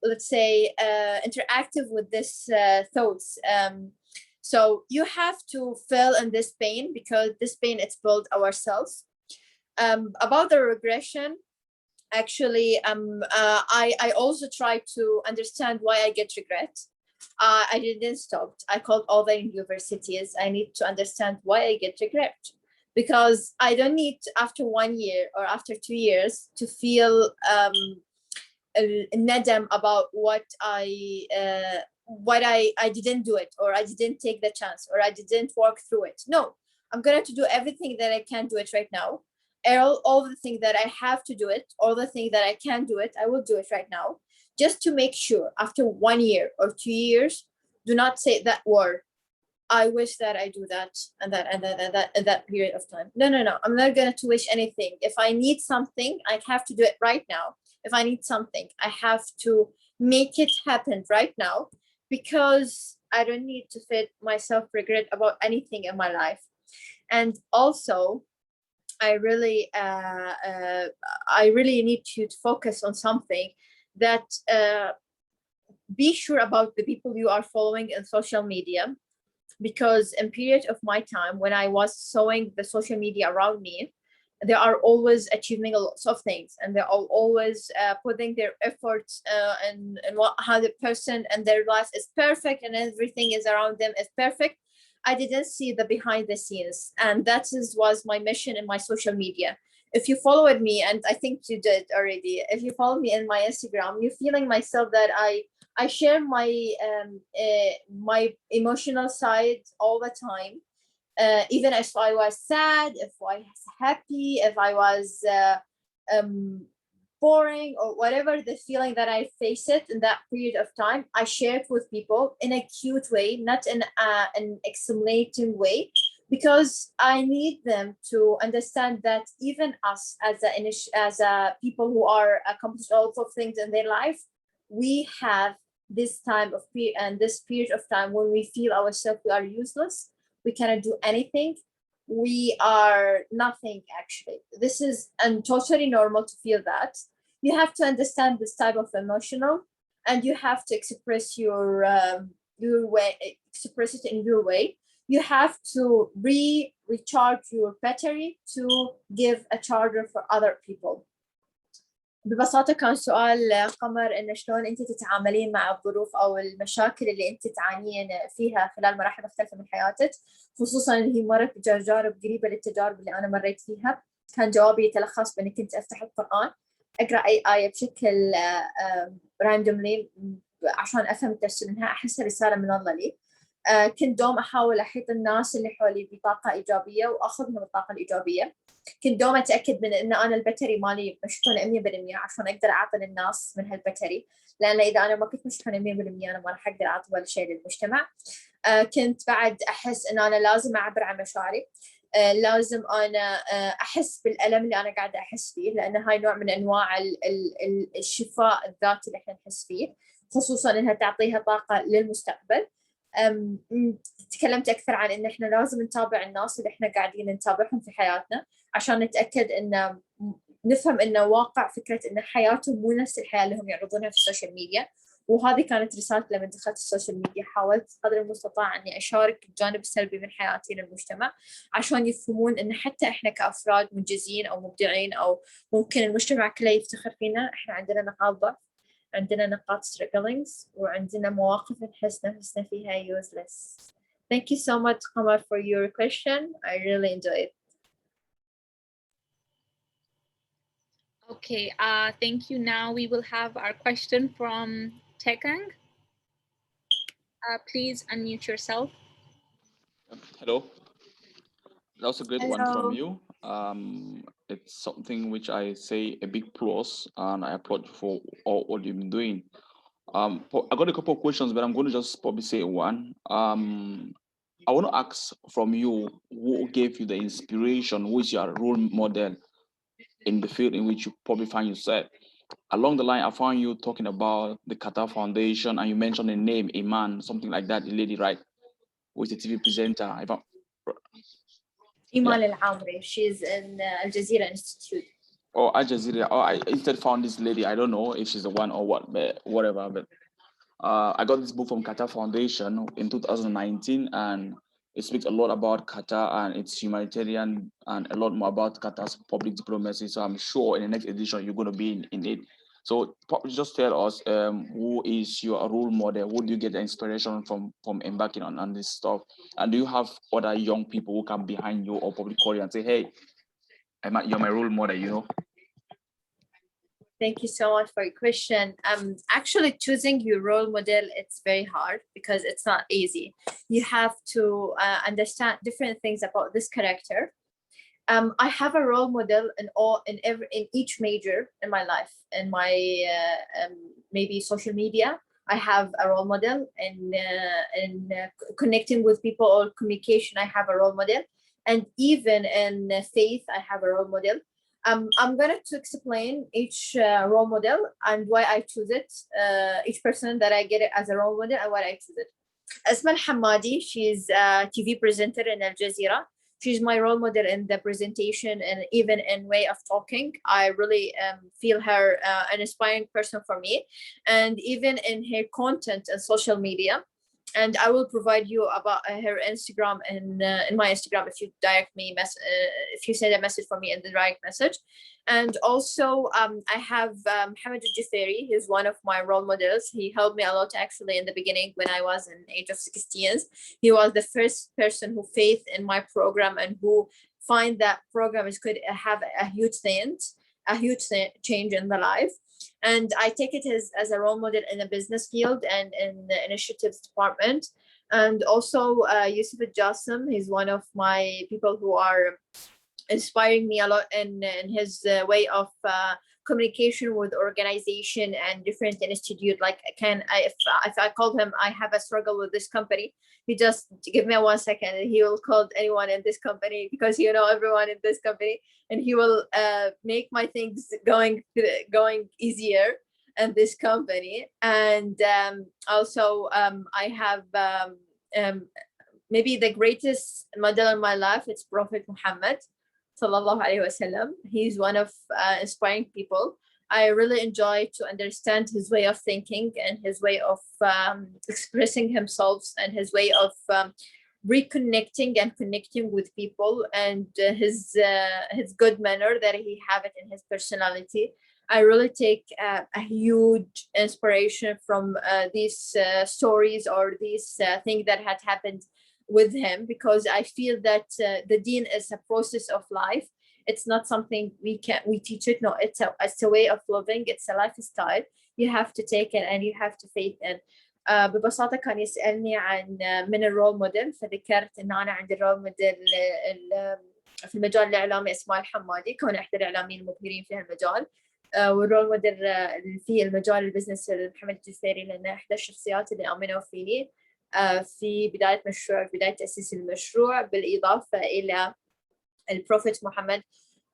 let's say interactive with this thoughts. So you have to feel in this pain, because this pain it's built ourselves. About the regression, actually I also try to understand why I get regret. I didn't stop. I called all the universities. I need to understand why I get regret, because I don't need after 1 year or after 2 years to feel nadam about what I didn't do it, or I didn't take the chance, or I didn't work through it. No, I'm going to do everything that I can do it right now. All the things that I have to do it, all the things that I can do it, I will do it right now, just to make sure after 1 year or 2 years, do not say that word. I wish that I do that and that and that and that in that period of time. No, I'm not going to wish anything. If I need something, I have to do it right now. If I need something, I have to make it happen right now, because I don't need to fit myself regret about anything in my life. And also, I really need you to focus on something, that be sure about the people you are following in social media, because in period of my time when I was sewing the social media around me, they are always achieving lots of things, and they're always putting their efforts and how the person and their life is perfect, and everything is around them is perfect. I didn't see the behind the scenes, and was my mission in my social media. If you followed me, and I think you did already, if you follow me in my Instagram, you're feeling myself that I share my my emotional side all the time. Even if I was sad, if I was happy, if I was boring, or whatever the feeling that I face it in that period of time, I share it with people in a cute way, not in an exhilarating way, because I need them to understand that even us as a people who are accomplished all of things in their life, we have this time of and this period of time when we feel ourselves we are useless, we cannot do anything, we are nothing. Actually, this is totally normal to feel that. You have to understand this type of emotional, and you have to express your way, express it in your way. You have to recharge your battery to give a charger for other people. ببساطة كان سؤال قمر إن شلون أنت تتعاملين مع الظروف أو المشاكل اللي أنت تعانين فيها خلال مراحل مختلفة من حياتك، خصوصاً اللي هي مرت بتجارب قريبة للتجارب اللي أنا مريت فيها. كان جوابي يتلخص بأني كنت أفتح القرآن، أقرأ أي آية بشكل راندوملي عشان أفهم التفسير منها، أحس رسالة من الله لي. كنت دوم أحاول أحيط الناس اللي حولي بطاقة إيجابية وأخذ من الطاقة الإيجابية. كنت دوم أتأكد من إن أنا البتري مالي مشحونة 100% عشان أقدر أعطي للناس من هالبتري، لأن إذا أنا ما كنت مشحونة 100% أنا ما راح أقدر أعطي ولا شيء للمجتمع. كنت بعد أحس إن أنا لازم أعبر عن مشاعري، لازم أنا أحس بالألم اللي أنا قاعدة أحس فيه، لأن هاي نوع من أنواع الشفاء الذاتي اللي إحنا نحس فيه، خصوصاً إنها تعطيها طاقة للمستقبل. تكلمت أكثر عن إن إحنا لازم نتابع الناس اللي إحنا قاعدين نتابعهم في حياتنا، عشان نتأكد إن نفهم إن واقع فكرة إن حياتهم مو نفس الحياة اللي هم يعرضونها في السوشيال ميديا. وهذه كانت رسالتي لما دخلت السوشيال ميديا، حاولت قدر المستطاع إني أشارك الجانب السلبي من حياتي للمجتمع، عشان يفهمون إن حتى إحنا كأفراد منجزين أو مبدعين أو ممكن المجتمع كله يفتخر فينا، إحنا عندنا نقاط ضعف، عندنا نقاط strugglings، وعندنا مواقف نحس نفسنا فيها useless. Thank you so much, Qamar, for your question. I really enjoyed it. Okay, thank you. Now we will have our question from Tekang. Please unmute yourself. Hello. That was a great one from Hello. you. It's something which I say a big plus, and I applaud you for all what you've been doing. I got a couple of questions, but I'm going to just probably say one. I want to ask from you, who gave you the inspiration? Who is your role model in the field in which you probably find yourself? Along the line, I found you talking about the Qatar Foundation, and you mentioned the name Iman, something like that, the lady, right? Who is a TV presenter. If I'm, yeah. Eman Alobeidly. She's in Al Jazeera Institute. Oh, Al Jazeera. Oh, I instead found this lady. I don't know if she's the one or what, but whatever. But I got this book from Qatar Foundation in 2019, and it speaks a lot about Qatar and its humanitarian and a lot more about Qatar's public diplomacy. So I'm sure in the next edition you're going to be in it. So probably just tell us who is your role model? Who do you get the inspiration from embarking on this stuff? And do you have other young people who come behind you or probably call you and say, hey, you're my role model, you know? Thank you so much for your question. Actually choosing your role model, it's very hard because it's not easy. You have to understand different things about this character. I have a role model in each major in my life. In my maybe social media, I have a role model. In connecting with people or communication, I have a role model. And even in faith, I have a role model. I'm going to explain each role model and why I choose it. Each person that I get it as a role model and why I choose it. Asma Al-Hamadi, she's a TV presenter in Al Jazeera. She's my role model in the presentation and even in way of talking. I really feel her an inspiring person for me, and even in her content and social media. And I will provide you about her Instagram in my Instagram if you direct me if you send a message for me in the direct message. And also I have Mohammed Al-Jafari. He's one of my role models. He helped me a lot actually in the beginning when I was in age of 16. He was the first person who faith in my program and who find that program is could have a huge change in the life. And I take it as a role model in the business field and in the initiatives department. And also Yusuf Al-Jassim, he's one of my people who are inspiring me a lot in his way of communication with organization and different institute. Like if I called him, I have a struggle with this company, he just give me 1 second and he will call anyone in this company because you know everyone in this company, and he will make my things going easier in this company. And also I have maybe the greatest model in my life, it's Prophet Muhammad sallallahu alaihi wasallam. He's one of inspiring people. I really enjoy to understand his way of thinking and his way of expressing himself and his way of reconnecting and connecting with people, and his good manner that he have it in his personality. I really take a huge inspiration from these stories or these things that had happened with him, because I feel that the deen is a process of life. It's not something we teach it. No, it's a way of living. It's a lifestyle. You have to take it and you have to faith in. ببساطة كان يسألني عن من الرول موديل، فذكرت إن أنا عندي الرول موديل في المجال الإعلامي اسمها الحمادي، كون إحدى الإعلاميين المبهرين في هالمجال. والرول موديل في المجال البزنس محمد الجفيري، لأنه إحدى الشخصيات اللي آمنوا فيه في بداية بداية تأسيس المشروع، بالإضافة إلى البروفيت محمد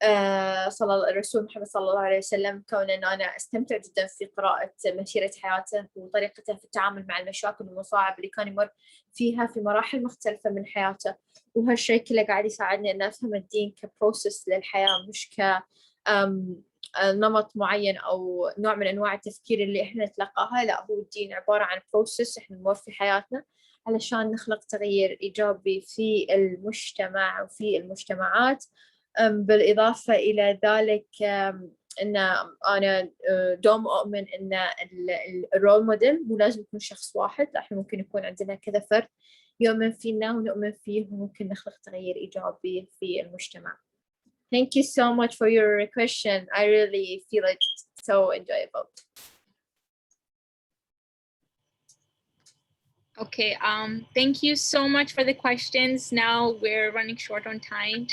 الرسول محمد صلى الله عليه وسلم. كون أن أنا أستمتع جدا في قراءة مسيرة حياته وطريقته في التعامل مع المشاكل والمصاعب اللي كان يمر فيها في مراحل مختلفة من حياته، وهالشيء كله قاعد يساعدني أن أفهم الدين كبروسس للحياة، مش ك نمط معين أو نوع من أنواع التفكير اللي إحنا نتلقاها. لا، هو الدين عبارة عن بروسس إحنا نمر في حياتنا علشان نخلق تغيير إيجابي في المجتمع وفي المجتمعات. بالإضافة إلى ذلك أن أنا دوم أؤمن أن الرول موديل مو لازم يكون شخص واحد، إحنا ممكن يكون عندنا كذا فرد يؤمن فينا ونؤمن فيه وممكن نخلق تغيير إيجابي في المجتمع. Thank you so much for your question. I really feel it so enjoyable. Okay, thank you so much for the questions. Now we're running short on time.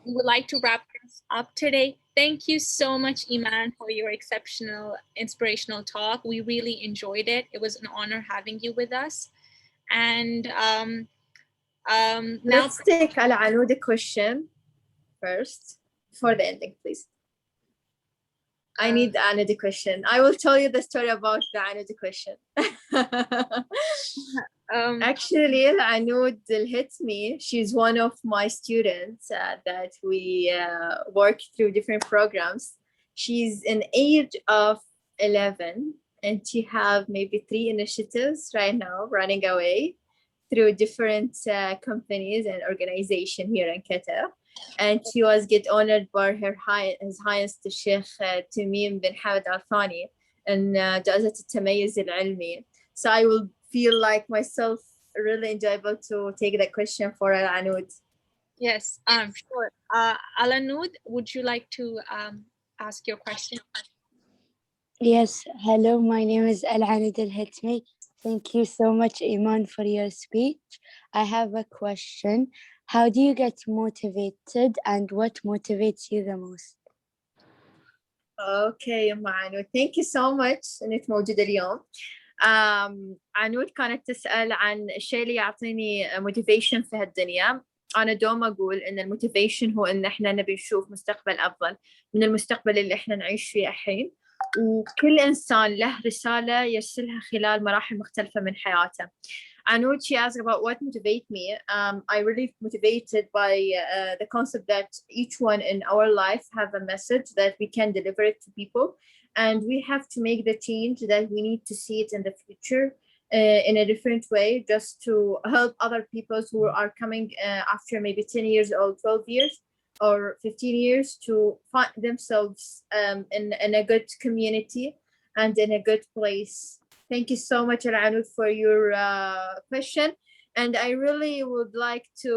We would like to wrap this up today. Thank you so much, Eman, for your exceptional, inspirational talk. We really enjoyed it. It was an honor having you with us. And now, Let's take Al Anoud question first before the ending, please. I need Anoud question. I will tell you the story about the Anoud question. Actually, Anoud hits me. She's one of my students that we work through different programs. She's an age of 11 and she have maybe 3 initiatives right now running away through different companies and organizations here in Qatar. And she was get honored by His Highness the Sheikh Tamim bin Hamad Al Thani and جائزة التميز العلمي. So I will feel like myself really enjoyable to take that question for Al Anoud. Yes, sure. Al Anoud, would you like to ask your question? Yes, hello, my name is Al Anoud Al-Hatmi. Thank you so much, Eman, for your speech. I have a question. How do you get motivated and what motivates you the most? Okay, Anoud, thank you so much إنك موجودة اليوم. عنود كانت تسأل عن الشيء اللي يعطيني motivation في هالدنيا. أنا دوم أقول إن الموتيفيشن هو إن إحنا نبي نشوف مستقبل أفضل من المستقبل اللي إحنا نعيش فيه الحين. وكل إنسان له رسالة يرسلها خلال مراحل مختلفة من حياته. Anoud, she asked about what motivates me. I really motivated by the concept that each one in our life have a message that we can deliver it to people. And we have to make the change that we need to see it in the future in a different way, just to help other people who are coming after maybe 10 years or 12 years or 15 years to find themselves in a good community and in a good place. Thank you so much, Al Anoud, for your question. And I really would like to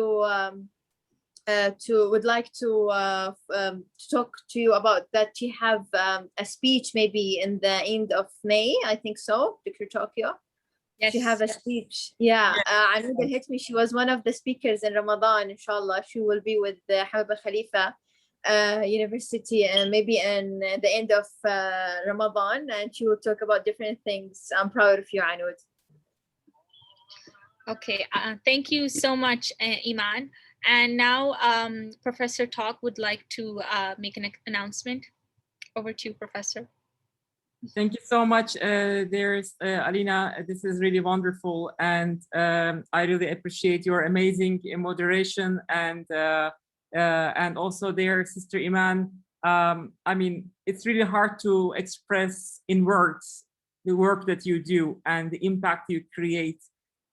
talk to you about that you have a speech maybe in the end of May, I think so, Dr. Tokyo. Yes. She have a speech. Yeah, Anoud Al-Hatmi, she was one of the speakers in Ramadan, inshallah. She will be with the Hamad Al Khalifa University and maybe in the end of Ramadan, and she will talk about different things. I'm proud of you, Anoud. Okay, thank you so much, Eman. And now Professor Talk would like to make an announcement. Over to you, Professor. Thank you so much, there's Alina. This is really wonderful, and I really appreciate your amazing moderation and also their Sister Eman. I mean, it's really hard to express in words the work that you do and the impact you create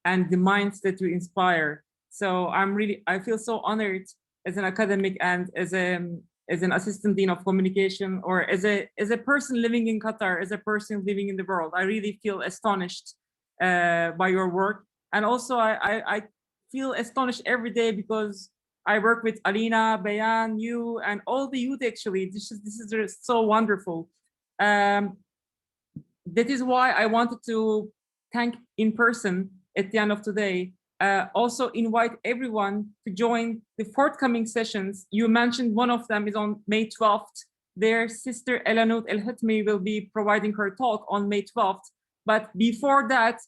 and the minds that you inspire. So I feel so honored as an academic and as an assistant dean of communication, or as a person living in Qatar, as a person living in the world. I really feel astonished by your work. And also I feel astonished every day because I work with Alina, Bayan, you, and all the youth actually. This is so wonderful. That is why I wanted to thank in person at the end of today. Also invite everyone to join the forthcoming sessions. You mentioned one of them is on May 12th. Their sister Al Anoud Al-Hatmi will be providing her talk on May 12th. But before that,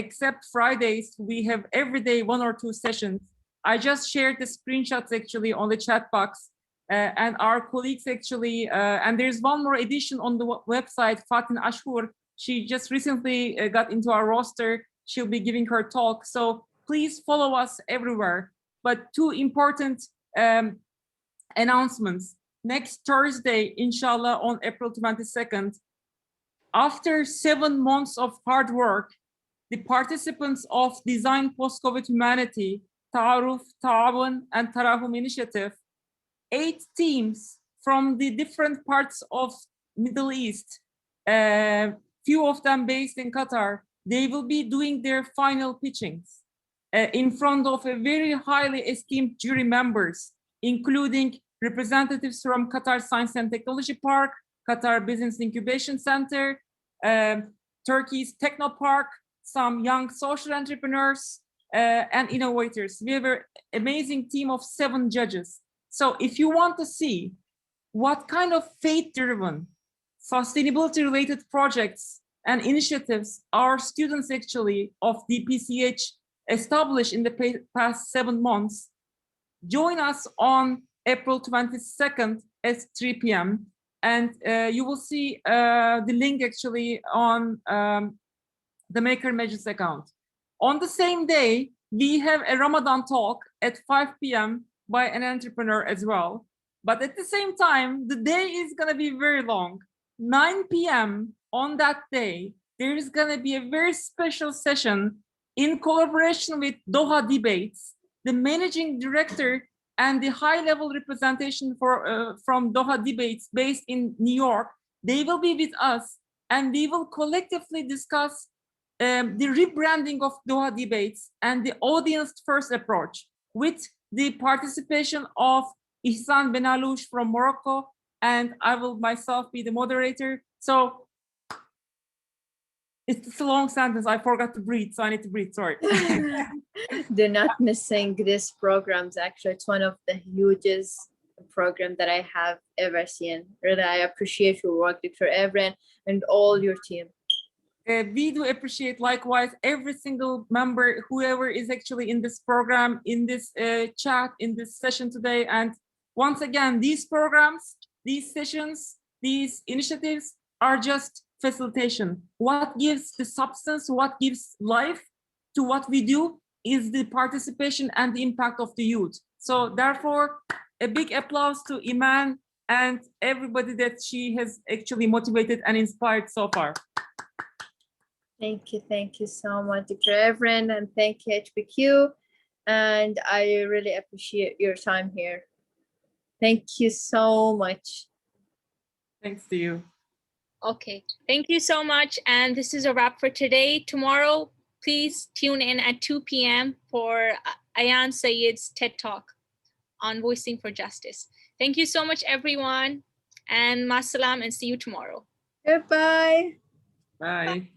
except Fridays, we have every day 1 or 2 sessions. I just shared the screenshots actually on the chat box, and our colleagues actually, and there's one more edition on the website, Fatin Ashur. She just recently got into our roster. She'll be giving her talk. So please follow us everywhere. But 2 important announcements. Next Thursday, inshallah, on April 22nd, after 7 months of hard work, the participants of Design Post-COVID Humanity, Ta'aruf, Ta'awun, and Tarahum Initiative, 8 teams from the different parts of Middle East, few of them based in Qatar, they will be doing their final pitchings in front of a very highly esteemed jury members. including representatives from Qatar Science and Technology Park, Qatar Business Incubation Center, Turkey's Technopark, some young social entrepreneurs, and innovators. We have an amazing team of 7 judges. So if you want to see what kind of faith-driven, sustainability-related projects and initiatives our students actually of DPCH established in the past 7 months, join us on April 22nd at 3 p.m. And you will see the link actually on the Maker Majors account. On the same day, we have a Ramadan talk at 5 p.m. by an entrepreneur as well. But at the same time, the day is going to be very long. 9 p.m. on that day, there is going to be a very special session in collaboration with Doha Debates, the managing director and the high-level representation from Doha Debates based in New York. They will be with us, and we will collectively discuss the rebranding of Doha Debates and the audience-first approach with the participation of Ihsan Benalouche from Morocco, and I will myself be the moderator. So it's a long sentence. I forgot to breathe, so I need to breathe. Sorry. Do not missing this programs. Actually, it's one of the hugest program that I have ever seen. Really, I appreciate your work, Dr. Evren, and all your team. We do appreciate likewise every single member, whoever is actually in this program, in this chat, in this session today. And once again, these programs, these sessions, these initiatives are just facilitation. What gives the substance, what gives life to what we do is the participation and the impact of the youth. So therefore, a big applause to Eman and everybody that she has actually motivated and inspired so far. Thank you so much, Dr. Evren, and thank you, HBQ. And I really appreciate your time here. Thank you so much. Thanks to you. Okay, thank you so much. And this is a wrap for today. Tomorrow, please tune in at 2 p.m. for Ayan Sayed's TED Talk on Voicing for Justice. Thank you so much, everyone. And masalam, and see you tomorrow. Goodbye. Bye.